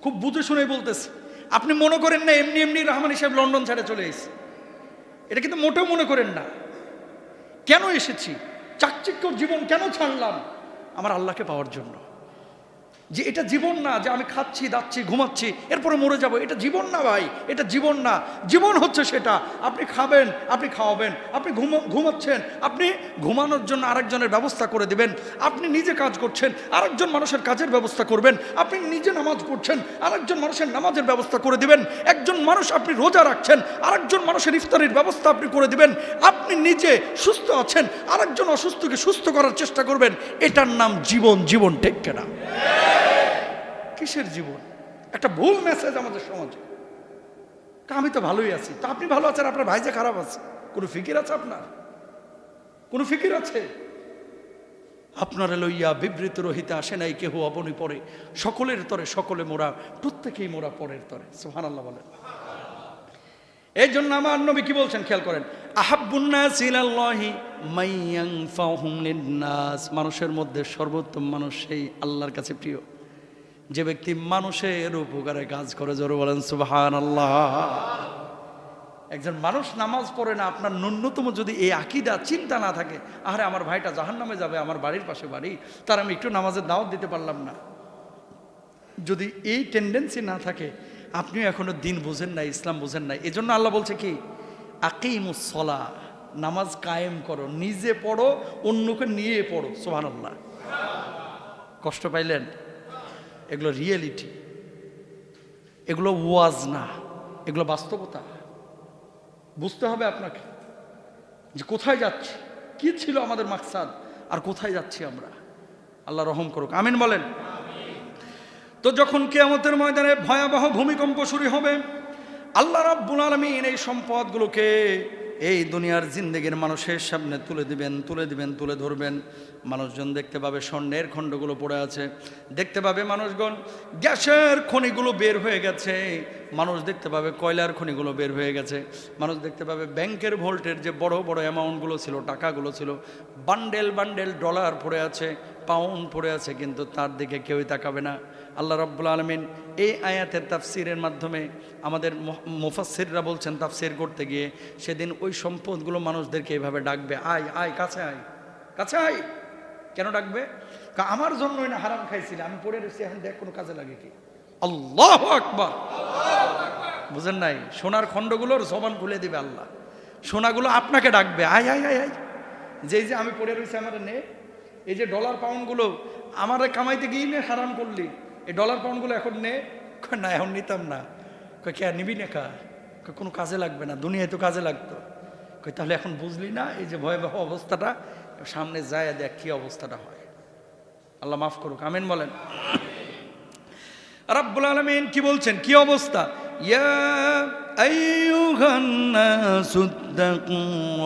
খুব বুঝে শুনেই বলতেছে। আপনি মনে করেন না এমনি এমনি রহমানী সাহেব লন্ডন ছেড়ে চলে এসেছে, এটা কিন্তু মোটেও মনে করেন না। কেন এসেছি? চাকচিক্যর জীবন কেন ছাড়লাম? আমার আল্লাহকে পাওয়ার জন্য। যে এটা জীবন না যে আমি খাচ্ছি দাচ্ছি ঘুমাচ্ছি এরপরে মরে যাব, এটা জীবন না ভাই, এটা জীবন না। জীবন হচ্ছে সেটা আপনি খাবেন, আপনি খাওয়াবেন, আপনি ঘুমাচ্ছেন, আপনি ঘুমানোর জন্য আরেকজনের ব্যবস্থা করে দিবেন, আপনি নিজে কাজ করছেন আরেকজন মানুষের কাজের ব্যবস্থা করবেন, আপনি নিজে নামাজ পড়ছেন আরেকজন মানুষের নামাজের ব্যবস্থা করে দিবেন, একজন মানুষ আপনি রোজা রাখছেন আরেকজন মানুষের ইফতারির ব্যবস্থা আপনি করে দিবেন, আপনি নিজে সুস্থ আছেন আরেকজন অসুস্থকে সুস্থ করার চেষ্টা করবেন। এটার নাম জীবন। জীবন ঠিক কেনা? কিসের জীবন? একটা ভুল মেসেজ আমাদের সমাজে। আমি তো ভালোই আছি, তো আপনি ভালো আছেন, আপনার ভাই যে খারাপ আছে, কোনো ফিকির আছে? আপনার কোনো ফিকির আছে? আপনারা লইয়া বিবৃত রহিতে আসে নাই কেহ অবনী পরে, সকলের তরে সকলে মোরা, প্রত্যেকেই মোরা পরের তরে। সুবহানাল্লাহ বলেন। এই জন্য আমার নবী কি বলছেন খেয়াল করেন, আহাব্বুন নাস ইলাল্লাহি মাইয়ানফাহুম লিন-নাস, মানুষের মধ্যে সর্বোত্তম মানুষ সেই আল্লাহর কাছে প্রিয় যে ব্যক্তি মানুষের উপকারে কাজ করে। জোরে বলেন সুবহানাল্লাহ। একজন মানুষ নামাজ পড়ে না, আপনার ন্যূনতম যদি এই আকীদা চিন্তা না থাকে, আরে আমার ভাইটা জাহান্নামে যাবে, আমার বাড়ির পাশে বাড়ি, তার আমি একটু নামাজের দাওয়াত দিতে পারলাম না, যদি এই টেন্ডেন্সি না থাকে, আপনিও এখনো দিন বুঝেন নাই, ইসলাম বুঝেন নাই। এই জন্য আল্লাহ বলছে কি, আকিমুস সালাহ, নামাজ কায়েম করো, নিজে পড়ো, অন্যকে নিয়ে পড়ো। সুবহানাল্লাহ। কষ্ট পাইলেন? এগুলো রিয়েলিটি, এগুলো ওয়াজ না, এগুলো বাস্তবতা। বুঝতে হবে আপনাকে যে কোথায় যাচ্ছি, কি ছিল আমাদের মাকসাদ, আর কোথায় যাচ্ছি আমরা। আল্লাহ রহম করুক, আমিন বলেন। তো যখন কিয়ামতের ময়দানে ভয়াবহ ভূমিকম্প শুরু হবে, আল্লাহ রাব্বুল আলামিন এই সম্পদগুলোকে এই দুনিয়ার জিন্দেগির মানুষের সামনে তুলে ধরবেন। মানুষজন দেখতে পাবে স্বর্ণের খণ্ডগুলো পড়ে আছে, দেখতে পাবে মানুষগণ গ্যাসের খনিগুলো বের হয়ে গেছে, মানুষ দেখতে পাবে কয়লার খনিগুলো বের হয়ে গেছে, মানুষ দেখতে পাবে ব্যাংকের ভোল্টের যে বড় বড় অ্যামাউন্টগুলো ছিল, টাকাগুলো ছিল, বান্ডেল বান্ডেল ডলার পড়ে আছে, পাউন্ড পড়ে আছে, কিন্তু তার দিকে কেউই তাকাবে না। আল্লাহ রাব্বুল আলামিন এই আয়াতের তাফসিরের মাধ্যমে আমাদের মুফাসসিররা বলছেন, তাফসির করতে গিয়ে সেদিন ওই সম্পদগুলো মানুষদেরকে এইভাবে ডাকবে, আয় আয়, কাছে আয়, কাছে আয়। কেন ডাকবে? আমার জন্যই না হারাম খাইছিলে, আমি পড়ে রয়েছি, এখন দেখ কোনো কাজে লাগে কি। আল্লাহু আকবার। বুঝেন নাই? সোনার খণ্ডগুলোর জবান খুলে দিবে আল্লাহ, সোনাগুলো আপনাকে ডাকবে, আয় আয় আয় আয়। যেই যে আমি পড়ে রয়েছি, আমার নে, এই যে ডলার পাউন্ডগুলো আমার কামাইতে গিয়ে নে, হারাম করলি, এই ডলার পাউন্ডগুলো এখন নে। না এখন নিতাম না। কে নিবি না? কোনো কাজে লাগবে না, দুনিয়ায় তো কাজে লাগতো। তাহলে এখন বুঝলি না এই যে ভয়াবহ অবস্থাটা, সামনে যায় দেখ কি অবস্থাটা হয়। আল্লাহ মাফ করুক, আমিন বলেন। রাব্বুল আলামিন কি বলছেন, কি অবস্থা? ইয়া আইয়ুহান নাসুত্তাকু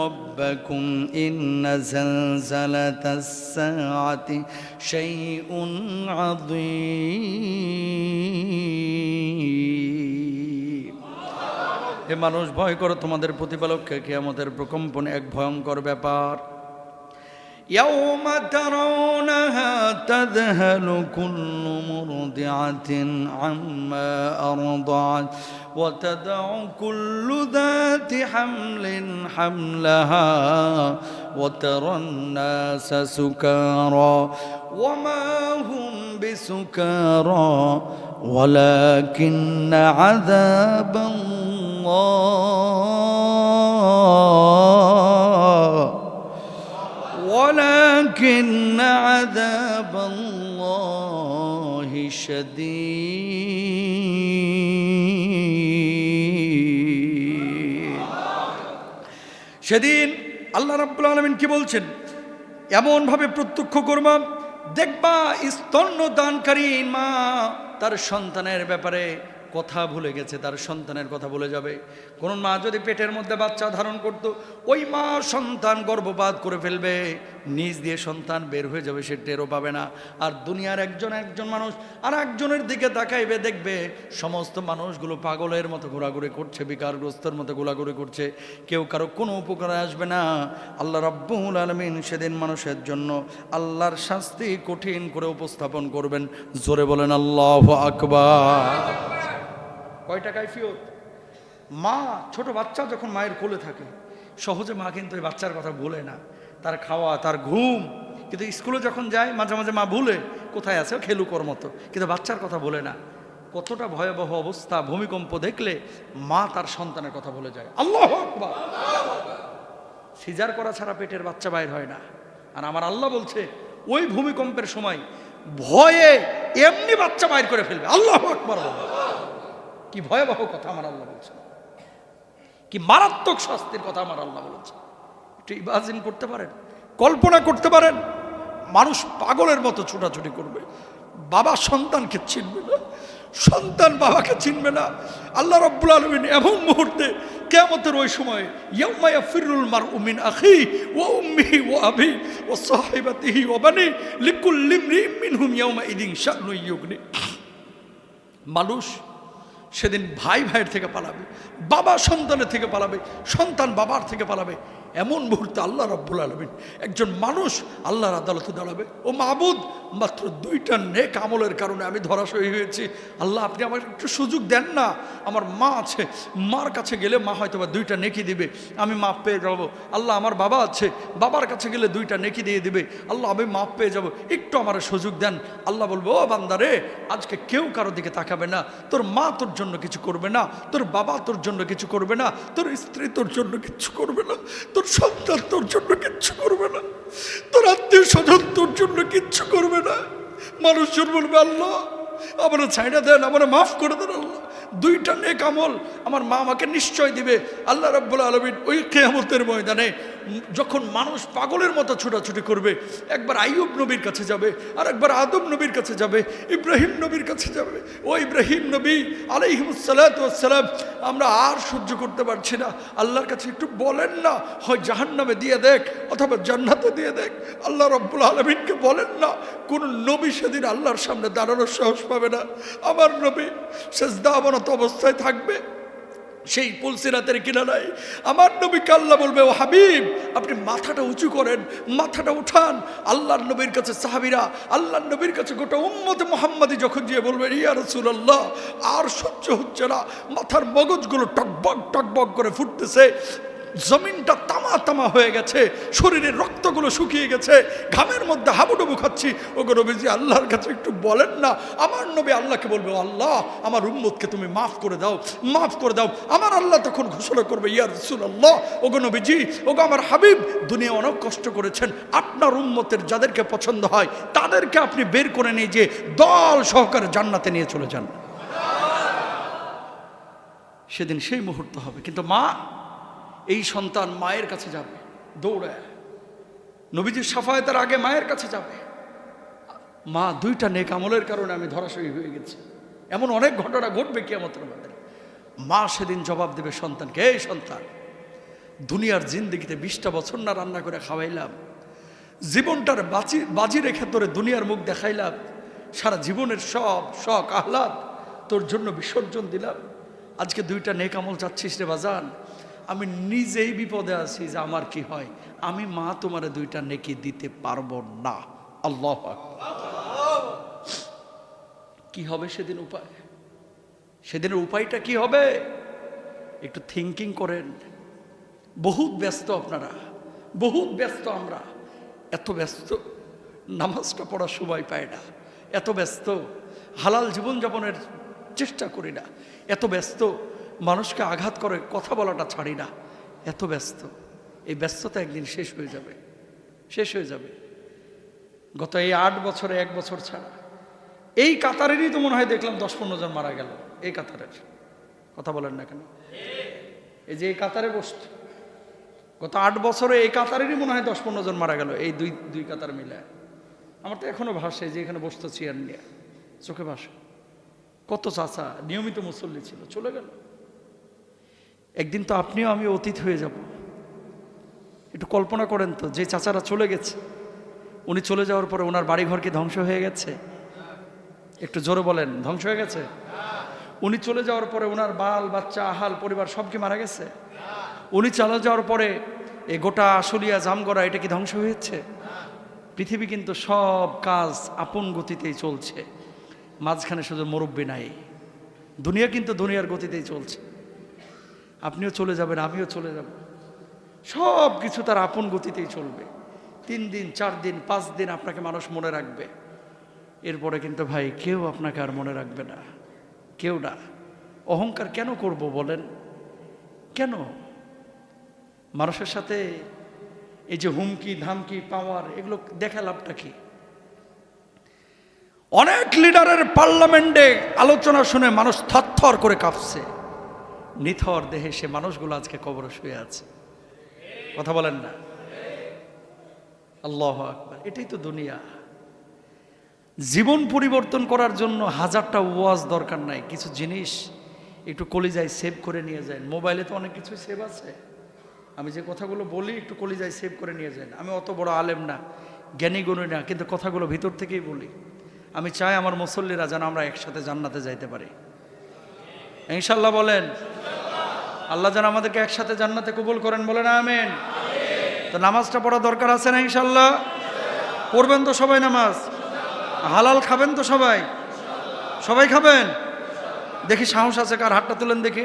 রাব্বাকুম ইন্না জালজালাতাস সাআতি শাইউন আযীম। হে মানুষ, ভয় করো তোমাদের প্রতিপালককে, কিয়ামতের প্রকম্পন এক ভয়ঙ্কর ব্যাপার। يوم ترونها تذهل كل مرضعة عما أرضعت وتدع كل ذات حمل حملها وترى الناس سكارى وما هم بسكارى ولكن عذاب الله ولكن عذاب الله شديد। সেদিন আল্লাহ রাব্বুল আলামিন কি বলছেন? এমন ভাবে প্রত্যক্ষ করবা, দেখবা স্তন্য দানকারী মা তার সন্তানের ব্যাপারে কথা ভুলে গেছে, তার সন্তানের কথা ভুলে যাবে। কোন মা যদি পেটের মধ্যে বাচ্চা ধারণ করত, ওই মা সন্তান গর্ভপাত করে ফেলবে, নিজ দিয়ে সন্তান বের হয়ে যাবে, সে টেরও পাবে না। আর দুনিয়ার একজন মানুষ আর একজনের দিকে তাকাইবে, দেখবে সমস্ত মানুষগুলো পাগলের মতো ঘোরাঘুরি করছে, বিকারগ্রস্তর মতো ঘোরাঘুরি করছে, কেউ কারো কোনো উপকারে আসবে না। আল্লাহ রাব্বুল আলামিন সেদিন মানুষের জন্য আল্লাহর শাস্তি কঠিন করে উপস্থাপন করবেন। জোরে বলেন আল্লাহু আকবার। কয়টা কাইফিয়ত? মা, ছোট বাচ্চা যখন মায়ের কোলে থাকে, সহজে মা কিন্তু এই বাচ্চার কথা ভুলে না, তার খাওয়া, তার ঘুম। কিন্তু স্কুলে যখন যায় মাঝে মাঝে মা ভুলে, কোথায় আছে, খেলুকর মতো, কিন্তু বাচ্চার কথা ভুলে না। কতটা ভয়াবহ অবস্থা! ভূমিকম্প দেখলে মা তার সন্তানের কথা ভুলে যায়। আল্লাহু আকবার। সিজার করা ছাড়া পেটের বাচ্চা বাইর হয় না। আর আমার আল্লাহ বলছে, ওই ভূমিকম্পের সময় ভয়ে এমনি বাচ্চা বাইর করে ফেলবে। আল্লাহু আকবার। কি ভয়াবহ কথা আমার আল্লাহ বলছেন, কি মারাত্মক শাস্তির কথা আমার আল্লাহ বলছেন। একটু ইমাজিন করতে পারেন, কল্পনা করতে পারেন? মানুষ পাগলের মতো ছোটাছুটি করবে, বাবা সন্তানকে চিনবে না, সন্তান বাবাকে চিনবে না। আল্লাহ রাব্বুল আলামিন এমন মুহূর্তে, কিয়ামতের ওই সময়, ইয়াউমা ইয়াফিরুল মারউ মিন আখিহি ওয়া উম্মিহি ওয়া আবিহি ওয়া সাহিবাতিহি ওয়া বানি লিকুল্লি ইমরিইন মিনহুম ইয়াউমা ইদিন শা'নুন ইউগনি। মানুষ সেদিন ভাই ভাইয়ের থেকে পালাবে, বাবা সন্তানের থেকে পালাবে, সন্তান বাবার থেকে পালাবে। এমন মুহূর্তে আল্লাহ রাব্বুল আলামিন একজন মানুষ আল্লাহর আদালতে দাঁড়াবে, ও মাবুদ, মাত্র 2টা নেক আমলের কারণে আমি ধরাশয়ী হয়েছি। আল্লাহ, আপনি আমাকে একটু সুযোগ দেন না। আমার মা আছে, মার কাছে গেলে মা হয়তো বা 2টা নেকি দিবে, আমি মাপ পেয়ে যাব। আল্লাহ, আমার বাবা আছে, বাবার কাছে গেলে 2টা নেকি দিয়ে দিবে, আল্লাহ আমি মাপ পেয়ে যাব, একটু আমার সুযোগ দেন। আল্লাহ বলবো, ও বান্দা রে, আজকে কেউ কারো দিকে তাকাবে না, তোর মা তোর জন্য কিছু করবে না, তোর বাবা তোর জন্য কিছু করবে না, তোর স্ত্রী তোর জন্য কিছু করবে না, তোর তোর সন্তান তোর জন্য কিচ্ছু করবে না, তোর আত্মীয় স্বজন তোর জন্য কিচ্ছু করবে না। মানুষজন বলবে আল্লাহ আমরা ছাইড়া দেন, আমরা মাফ করে দেন আল্লাহ। দুইটা নেক আমল আমার মা আমাকে নিশ্চয় দিবে। আল্লাহ রাব্বুল আলামিন ওই কিয়ামতের ময়দানে যখন মানুষ পাগলের মতো ছোটাছুটি করবে, একবার আইয়ুব নবীর কাছে যাবে, আর একবার আদম নবীর কাছে যাবে, ইব্রাহিম নবীর কাছে যাবে। ও ইব্রাহিম নবী আলাইহিস সালাতু ওয়াস সালাম, আমরা আর সহ্য করতে পারছি না, আল্লাহর কাছে একটু বলেন না, হয় জাহান্নামে দিয়ে দেখ অথবা জান্নাতে দিয়ে দেখ। আল্লাহ রাব্বুল আলামিনকে বলেন না। কোন নবী সেদিন আল্লাহর সামনে দাঁড়ানোর সাহস পাবে না। আমার নবী সিজদা অবনত অবস্থায় থাকবে সেই পুলসিরাতের কিনারায়। আমার নবীকে আল্লাহ বলবে ও হাবিব আপনি মাথাটা উঁচু করেন, মাথাটা উঠান। আল্লাহর নবীর কাছে সাহাবীরা, আল্লাহর নবীর কাছে গোটা উম্মতে মুহাম্মাদি যখন গিয়ে বলবে ইয়া রাসূলুল্লাহ আর সহ্য হচ্ছে না, মাথার মগজগুলো টকবক টকবক করে ফুটতেছে, জমিনটা তামা তামা হয়ে গেছে, শরীরের রক্তগুলো শুকিয়ে গেছে, ঘামের মধ্যে হাবুডুবু খাচ্ছি, ওগো নবীজি আল্লাহর কাছে একটু বলেন না। আমার নবী আল্লাহকে বলবে আল্লাহ আমার উম্মতকে তুমি মাফ করে দাও, মাফ করে দাও। আমার আল্লাহ তখন ঘোষণা করবে ইয়া রাসূলুল্লাহ, ওগো নবীজি, ওগো আমার হাবিব, দুনিয়া অনেক কষ্ট করেছেন, আপনার উম্মতের যাদেরকে পছন্দ হয় তাদেরকে আপনি বের করে নিয়ে যে দল সহকারে জান্নাতে নিয়ে চলে যান। সেদিন সেই মুহূর্ত হবে। কিন্তু মা, এই সন্তান মায়ের কাছে যাবে দৌড়ায়, নবীজির শাফায়াতের আগে মায়ের কাছে যাবে। মা দুইটা নেক আমলের কারণে আমি ধরাশয়ী হয়ে গেছি, এমন অনেক ঘটনা ঘটবে কিয়ামতের মধ্যে। মা সেদিন জবাব দেবে সন্তানকে, এই সন্তান দুনিয়ার জিন্দেগিতে 20টা বছর না রান্না করে খাওয়াইলাম, জীবনটার বাজি রেখে তোরে দুনিয়ার মুখ দেখাইলাম, সারা জীবনের সব শখ আহ্লাদ তোর জন্য বিসর্জন দিলাম, আজকে দুইটা নেক আমল চাচ্ছিস রে বাজান। আমি নিজেই বিপদে আছি যে আমার কি হয়, আমি মা তোমারে দুইটা নেকি দিতে পারবো না। আল্লাহু আকবার। কি হবে সেদিন উপায়? সেদিনের উপায়টা কি হবে? একটু থিঙ্কিং করেন। বহুত ব্যস্ত আপনারা, বহুত ব্যস্ত আমরা, এত ব্যস্ত নামাজটা পড়ার সময় পাই না, এত ব্যস্ত হালাল জীবনযাপনের চেষ্টা করি না, এত ব্যস্ত মানুষকে আঘাত করে কথা বলাটা ছাড়ি না, এত ব্যস্ত। এই ব্যস্ততা একদিন শেষ হয়ে যাবে, শেষ হয়ে যাবে। গত এই 8 বছরে 1 বছর ছাড়া এই কাতারেরই তো মনে হয় দেখলাম 10-15 জন মারা গেল। এই কাতারের কথা বলেন না কেন? এই যে এই কাতারে বসত, গত 8 বছরে এই কাতারেরই মনে হয় 10-15 জন মারা গেল, এই দুই কাতার মিলে। আমার তো এখনো ভাসে যে এখানে বসতো চেয়ার নিয়ে, চোখে ভাসে। কত চাচা নিয়মিত মুসল্লি ছিল, চলে গেল। একদিন তো আপনিও আমি অতীত হয়ে যাব। একটু কল্পনা করেন তো, যে চাচারা চলে গেছে, উনি চলে যাওয়ার পরে ওনার বাড়িঘর কি ধ্বংস হয়ে গেছে? একটু জোরে বলেন, ধ্বংস হয়ে গেছে? উনি চলে যাওয়ার পরে ওনার বাল বাচ্চা আহাল পরিবার সব কি মারা গেছে? উনি চলে যাওয়ার পরে এই গোটা আশুলিয়া জামগড়া এটা কি ধ্বংস হয়েছে? পৃথিবী কিন্তু সব কাজ আপন গতিতেই চলছে, মাঝখানে শুধু মুরব্বি নাই। দুনিয়া কিন্তু দুনিয়ার গতিতেই চলছে। আপনিও চলে যাবেন, আমিও চলে যাব, সব কিছু তার আপন গতিতেই চলবে। 3 দিন 4 দিন 5 দিন আপনাকে মানুষ মনে রাখবে, এরপরে কিন্তু ভাই কেউ আপনাকে আর মনে রাখবে না, কেউ না। অহংকার কেন করব বলেন? কেন মানুষের সাথে এই যে হুমকি ধামকি পাওয়ার, এগুলো দেখা লাভটা কি? অনেক লিডারের পার্লামেন্টে আলোচনা শুনে মানুষ থরথর করে কাঁপছে, নিথর দেহে সে মানুষগুলো আজকে কবরে শুয়ে আছে। কথা বলেন না? আল্লাহু আকবার। এটাই তো দুনিয়া। জীবন পরিবর্তন করার জন্য 1000টা ওয়াজ দরকার নাই, কিছু জিনিস একটু কলিজায় সেভ করে নিয়ে যান। মোবাইলে তো অনেক কিছু সেভ আছে, আমি যে কথাগুলো বলি একটু কলিজায় সেভ করে নিয়ে যান। আমি অত বড় আলেম না, জ্ঞানী গুণী না, কিন্তু কথাগুলো ভিতর থেকেই বলি। আমি চাই আমার মুসল্লিরা যেন আমরা একসাথে জান্নাতে যাইতে পারি, ইনশাল্লাহ বলেন। আল্লাহ যেন আমাদেরকে একসাথে জান্নাতে কবুল করেন, বলেন আমিন। তো নামাজটা পড়া দরকার আছে না? ইনশাল্লাহ পড়বেন তো সবাই নামাজ? হালাল খাবেন তো সবাই? সবাই খাবেন? দেখি সাহস আছে কার, হাতটা তুলেন দেখি।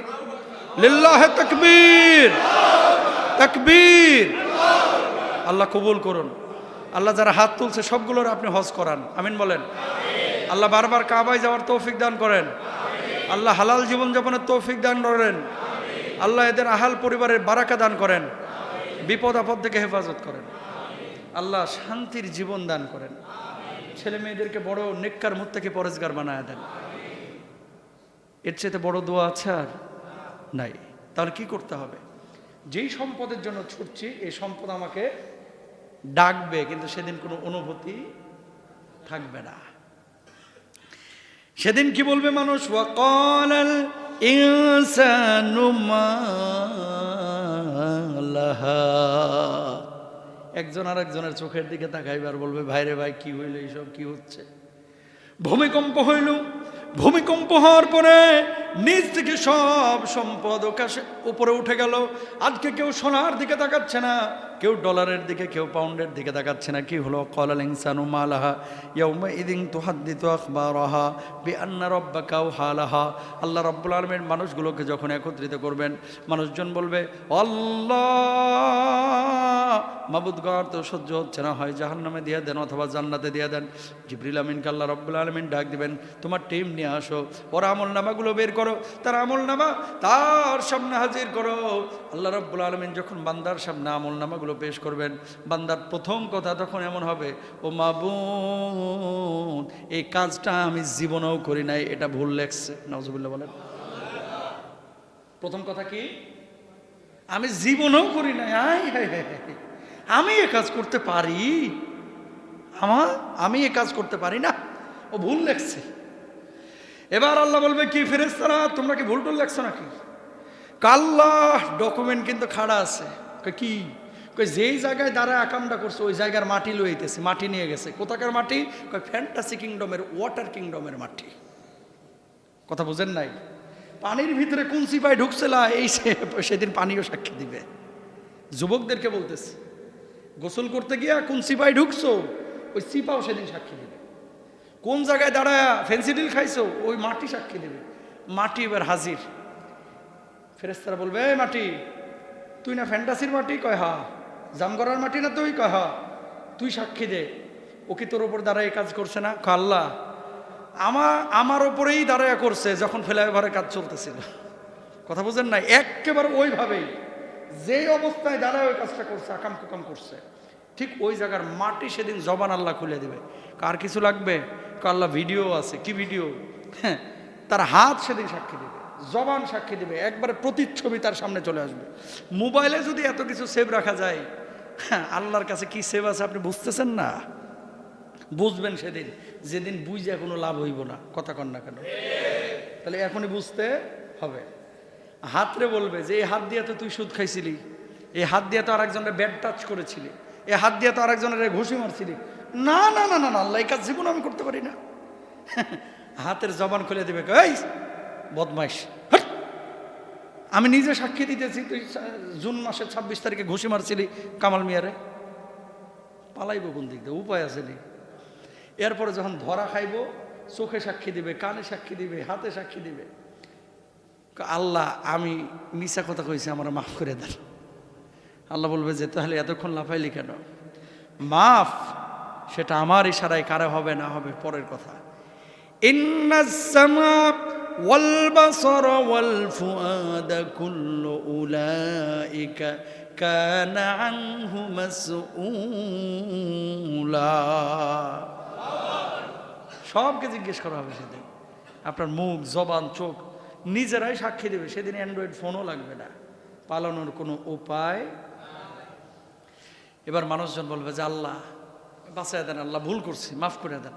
লিল্লাহে তাকবীর, তাকবীর। আল্লাহ কবুল করুন। আল্লাহ যারা হাত তুলছে সবগুলোর আপনি হজ করান, আমিন বলেন। আল্লাহ বারবার কাবায় যাওয়ার তৌফিক দান করেন। আল্লাহ হালাল জীবনযাপনের তৌফিক দান করেন। আল্লাহ এদের আহাল পরিবারের বারাকা দান করেন। বিপদ আপদ থেকে হেফাজত করেন। আল্লাহ শান্তির জীবন দান করেন। ছেলে মেয়েদেরকে বড় নেককার মুত্তাকি পরেজগার বানায় দেন। এর চেয়ে বড় দোয়া আছে আর নাই। তাহলে কি করতে হবে? যেই সম্পদের জন্য ছুটছি এই সম্পদ আমাকে ডাকবে, কিন্তু সেদিন কোনো অনুভূতি থাকবে না। সেদিন কি বলবে মানুষ? ওয়াকালাল ইনসানু মা লাহা। একজন আর একজনের চোখের দিকে তাকাইবার বলবে, ভাইরে ভাই কি হইল, এইসব কি হচ্ছে? ভূমিকম্প হইল, ভূমিকম্প হওয়ার পরে নিচ থেকে সব সম্পদ উপরে উঠে গেল। আজকে কেউ সোনার দিকে তাকাচ্ছে না, কেউ ডলারের দিকে, কেউ পাউন্ডের দিকে তাকাচ্ছে না। কি হলো? ক্বালাল ইনসানু মা লাহা ইয়াউমাইযিন তুহাদ্দিসু আখবারাহা বিআন্না রাব্বাকা আওহালাহা। আল্লাহ রাব্বুল আলামিন মানুষগুলোকে যখন একত্রিত করবেন, মানুষজন বলবে, আল্লাহ মাবুদ গর তো সহ্য হচ্ছে না, হয় জাহান্নামে দিয়ে দেন অথবা জান্নাতে দিয়ে দেন। জিবরিল আমিনকে আল্লাহ রাব্বুল আলামিন ডাক দিবেন, তোমার টিম নিয়ে আসো, ওর আমল নামাগুলো বের করো, তার আমল নামা তার সামনে হাজির করো। আল্লাহ রাব্বুল আলামিন যখন বান্দার সামনে আমল নামাগুলো পেশ করবেন, বান্দার প্রথম কথা তখন এমন হবে, ও মাবুদ এই কাজটা আমি জীবনেও করি নাই, এটা ভুল লেখছে। নাউজুবিল্লাহ বলেন। প্রথম কথা কি? আমি জীবনেও করি নাই, আমি এ কাজ করতে পারি? আমি এ কাজ করতে পারি না, ও ভুল লেখছে। এবার আল্লাহ বলবে, কি ফেরেশতারা তোমরা কি ভুল টুল লেখছো নাকি? আল্লাহ ডকুমেন্ট কিন্তু খাড়া আছে। কি? যেই জায়গায় দাঁড়ায় আকামটা করছে ওই জায়গার মাটি লইতেছে, মাটি নিয়ে গেছে। কোথাকার মাটি? ফ্যান্টাসি কিংডমের, ওয়াটার কিংডমের মাটি। কথা বুঝেন নাই? পানির ভিতরে কোন সিপাই ঢুকছিল এই সেদিন পানিও সাক্ষী দিবে। যুবকদেরকে বলতেছে, গোসল করতে গিয়া কোন সিপাই ঢুকছো ওই সিপাও সেদিন সাক্ষী দিবে। কোন জায়গায় দাঁড়ায় ফেন্সিডিল খাইছো ওই মাটি সাক্ষী দিবে। মাটি এবার হাজির। ফেরেশতারা বলবে, এই মাটি তুই না ফ্যান্টাসির মাটি? কয় হা। জামগড়ার মাটি না তুই? কয় হা। তুই সাক্ষী দে, ও কি তোর ওপর দাঁড়ায় কাজ করছে না? আল্লাহ আমার ওপরেই দাঁড়ায় করছে যখন ফ্লাইওভারের কাজ চলতেছিল। কথা বুঝেন না? একেবারে ওইভাবেই যে অবস্থায় দাঁড়ায় ওই কাজটা করছে, আকাম কুকাম করছে, ঠিক ওই জায়গার মাটি সেদিন জবান আল্লাহ খুলে দিবে। কার কিছু লাগবে? আল্লাহ ভিডিও আছে। কি ভিডিও? হ্যাঁ, তার হাত সেদিন সাক্ষী দিবে, জবান সাক্ষী দিবে, একবারে প্রতিচ্ছবি তার সামনে চলে আসবে। মোবাইলে যদি এত কিছু সেভ রাখা যায়, হ্যাঁ আল্লাহর কাছে কি সেভ আছে আপনি বুঝতেছেন না? বুঝবেন সেদিন, যেদিন বুঝে কোনো লাভ হইব না। কথা কন না কেন? তাহলে এখনই বুঝতে হবে। হাতরে বলবে যে এই হাত দিয়ে তো তুই সুদ খাইছিলি, এই হাত দিয়ে তো আরেকজনের ব্যাড টাচ করেছিলি, এই হাত দিয়ে তো আরেকজনের ঘুষি মারছিলি। না না না না না, আল্লাহ এই কাজ জীবন আমি করতে পারি না। হাতের জবান খুলে দিবে, এই বদমাইশ, আমি নিজে সাক্ষী দিতেছি তুই জুন মাসের 26 তারিখে ঘুষি মারছিলি কামাল মিয়ারে। পালাইব কোন দিক দিয়ে? উপায় আছে নি? এরপরে যখন ধরা খাইব চোখে সাক্ষী দিবে, কানে সাক্ষী দিবে, হাতে সাক্ষী দিবে। আল্লাহ আমি মিছা কথা কইছি, আমার মাফ করে দেন। আল্লাহ বলবে যে তাহলে এতক্ষণ লাফাইলি কেন? মাফ সেটা আমার ইশারায়, কারে হবে না হবে পরের কথা। ইন্নাস সামা ওয়াল বাসারা ওয়াল ফুআদা কুল্লু উলাইকা কানা আনহু মাসউলা। সবকে জিজ্ঞেস করা হবে সেদিন। আপনার মুখ, জবান, চোখ নিজেরাই সাক্ষী দেবে। সেদিন অ্যান্ড্রয়েড ফোনও লাগবে না, পালানোর কোনো উপায়। এবার মানুষজন বলবে যে আল্লাহ বাঁচায় দেন, আল্লাহ ভুল করছি, মাফ করে দেন।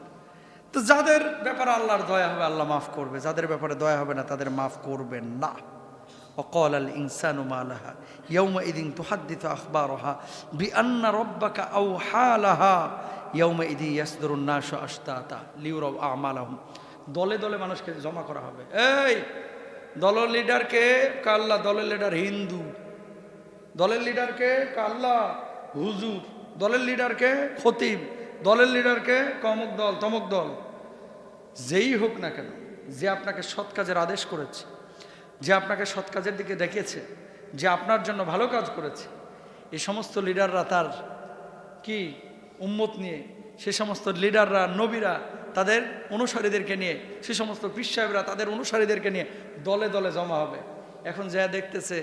তো যাদের ব্যাপারে আল্লাহর দয়া হবে আল্লাহ মাফ করবে, যাদের ব্যাপারে দয়া হবে না তাদের মাফ করবেন না। وقال الإنسان ما لها يومئذ تحدث أخبارها بأن ربك أوحى لها يومئذ يصدر الناس أشتاتا ليروا أعمالهم। দলে দলে মানুষকে জমা করা হবে। এই দলের লিডারকে? আল্লাহ দলের লিডার হিন্দু। দলের লিডারকে? আল্লাহ হুজুর। দলের লিডারকে? খতিব। দলের লিডারকে? অমুক দল তমুক দল। যেই হোক না কেন, যে আপনাকে সৎ কাজের আদেশ করেছে, যে আপনাকে সৎ কাজের দিকে ডেকেছে, যে আপনার জন্য ভালো কাজ করেছে, এই সমস্ত লিডাররা তার কি উম্মত নিয়ে, সে সমস্ত লিডাররা, নবীরা তাদের অনুসারীদেরকে নিয়ে, সে সমস্ত পীর সাহেবরা তাদের অনুসারীদেরকে নিয়ে দলে দলে জমা হবে। এখন যা দেখতেছে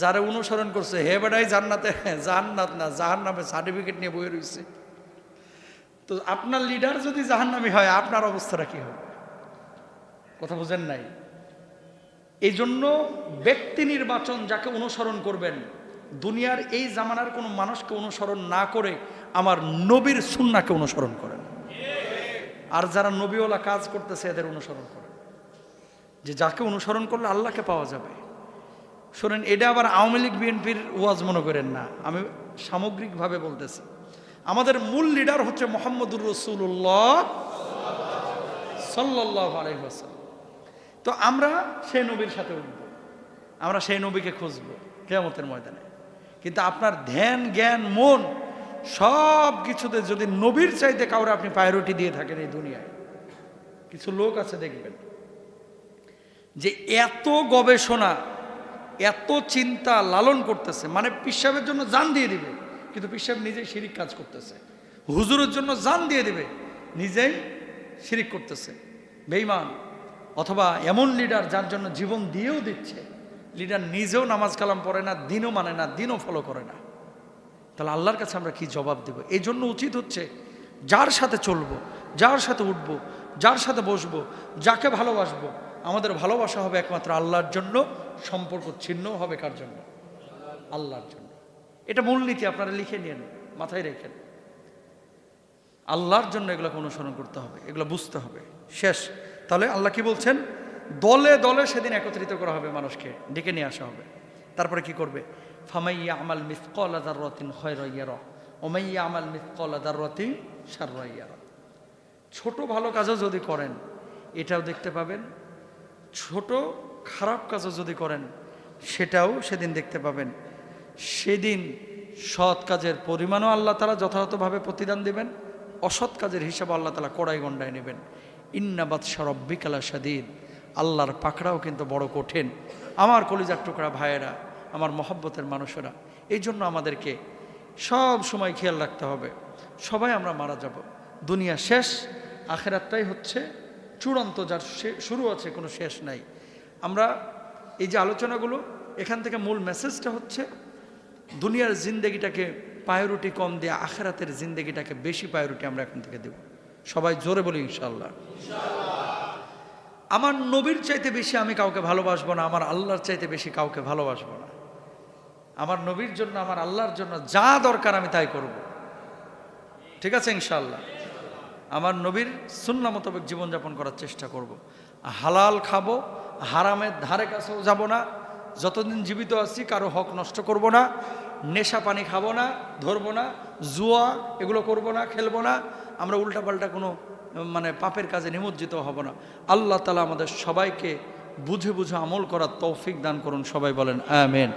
যারা অনুসরণ করছে হে বেড়াই জান্নাতে, জান্নাত না জাহান্নামে সার্টিফিকেট নিয়ে বয়ে রয়েছে। তো আপনার লিডার যদি জাহান্নামী হয় আপনার অবস্থাটা কি হবে? কথা বুঝেন নাই? এই জন্য ব্যক্তি নির্বাচন যাকে অনুসরণ করবেন, দুনিয়ার এই জামানার কোনো মানুষকে অনুসরণ না করে আমার নবীর সুন্নাহকে অনুসরণ করেন। আর যারা নবীওয়ালা কাজ করতেছে এদের অনুসরণ করেন, যে যাকে অনুসরণ করলে আল্লাহকে পাওয়া যাবে। শোনেন, এটা আবার আওয়ামী লীগ বিএনপির ওয়াজ মনে করেন না, আমি সামগ্রিকভাবে বলতেছি। আমাদের মূল লিডার হচ্ছে মুহাম্মদুর রাসূলুল্লাহ সাল্লাল্লাহু আলাইহি ওয়াসাল্লাম। তো আমরা সেই নবীর সাথে উঠব, আমরা সেই নবীকে খুঁজব কিয়ামতের ময়দানে। কিন্তু আপনার ধ্যান জ্ঞান মন সব কিছুতে যদি নবীর চাইতে কাউরে আপনি প্রায়োরিটি দিয়ে থাকেন এই দুনিয়ায়, কিছু লোক আছে দেখবেন যে এত গবেষণা এত চিন্তা লালন করতেছে, মানে পিশাবের জন্য জান দিয়ে দিবে, কিন্তু পিশাব নিজেই শিরিক কাজ করতেছে। হুজুরের জন্য জান দিয়ে দিবে, নিজেই শিরিক করতেছে, বেঈমান। অথবা এমন লিডার যার জন্য জীবন দিয়েও দিচ্ছে, লিডার নিজেও নামাজ কালাম পড়ে না, দিনও মানে না, দিনও ফলো করে না। তাহলে আল্লাহর কাছে আমরা কি জবাব দেব? এই জন্য উচিত হচ্ছে যার সাথে চলবো, যার সাথে উঠবো, যার সাথে বসবো, যাকে ভালোবাসবো, আমাদের ভালোবাসা হবে একমাত্র আল্লাহর জন্য, সম্পর্ক ছিন্ন হবে কার জন্য? আল্লাহর জন্য। এটা মূলনীতি, আপনারা লিখে নিন, মাথায় রেখেন। আল্লাহর জন্য এগুলোকে অনুসরণ করতে হবে, এগুলো বুঝতে হবে। শেষ। তাহলে আল্লাহ কি বলছেন? দলে দলে সেদিন একত্রিত করা হবে, মানুষকে ডেকে নিয়ে আসা হবে। তারপরে কি করবে? ফামাইয়া আমাল মিসকালা যাররাতিন খায়রান ইয়ারা ওয়া মাইয়া আমাল মিসকালা যাররাতিন শাররান ইয়ারা। ছোট ভালো কাজও যদি করেন এটাও দেখতে পাবেন, ছোট খারাপ কাজও যদি করেন সেটাও সেদিন দেখতে পাবেন। সেদিন সৎ কাজের পরিমাণও আল্লাহ তাআলা যথাযথভাবে প্রতিদান দিবেন, অসৎ কাজের হিসাব আল্লাহ তাআলা কড়াই গণ্ডায় নেবেন। ইন্না বাতশা রাব্বিকা লাশাদীদ। আল্লাহর পাকড়াও কিন্তু বড় কঠিন। আমার কলিজার টুকরা ভাইয়েরা, আমার মহব্বতের মানুষেরা, এই জন্য আমাদেরকে সব সময় খেয়াল রাখতে হবে, সবাই আমরা মারা যাব, দুনিয়া শেষ, আখেরাতটাই হচ্ছে চূড়ান্ত, যার শুরু আছে কোনো শেষ নাই। আমরা এই যে আলোচনাগুলো, এখান থেকে মূল মেসেজটা হচ্ছে দুনিয়ার জিন্দেগিটাকে প্রায়োরিটি কম দিয়ে আখেরাতের জিন্দেগিটাকে বেশি প্রায়োরিটি আমরা এখন থেকে দেব। সবাই জোরে বলি ইনশাআল্লাহ। আমার নবীর চাইতে বেশি আমি কাউকে ভালোবাসবো না, আমার আল্লাহর চাইতে বেশি কাউকে ভালোবাসবো না। আমার নবীর জন্য, আমার আল্লাহর জন্য যা দরকার আমি তাই করব, ঠিক আছে ইনশাআল্লাহ। আমার নবীর সুন্নাহ মোতাবেক জীবনযাপন করার চেষ্টা করব। হালাল খাবো, হারামের ধারে কাছেও যাব না, যতদিন জীবিত আছি কারো হক নষ্ট করব না, নেশা পানি খাবো না, ধরবো না, জুয়া এগুলো করব না, খেলবো না, আমরা উল্টাপাল্টা কোনো মানে পাপের কাজে নিমজ্জিত হব না। আল্লাহ তাআলা আমাদের সবাইকে বুঝে বুঝে আমল করার তৌফিক দান করুন, সবাই বলেন আমিন।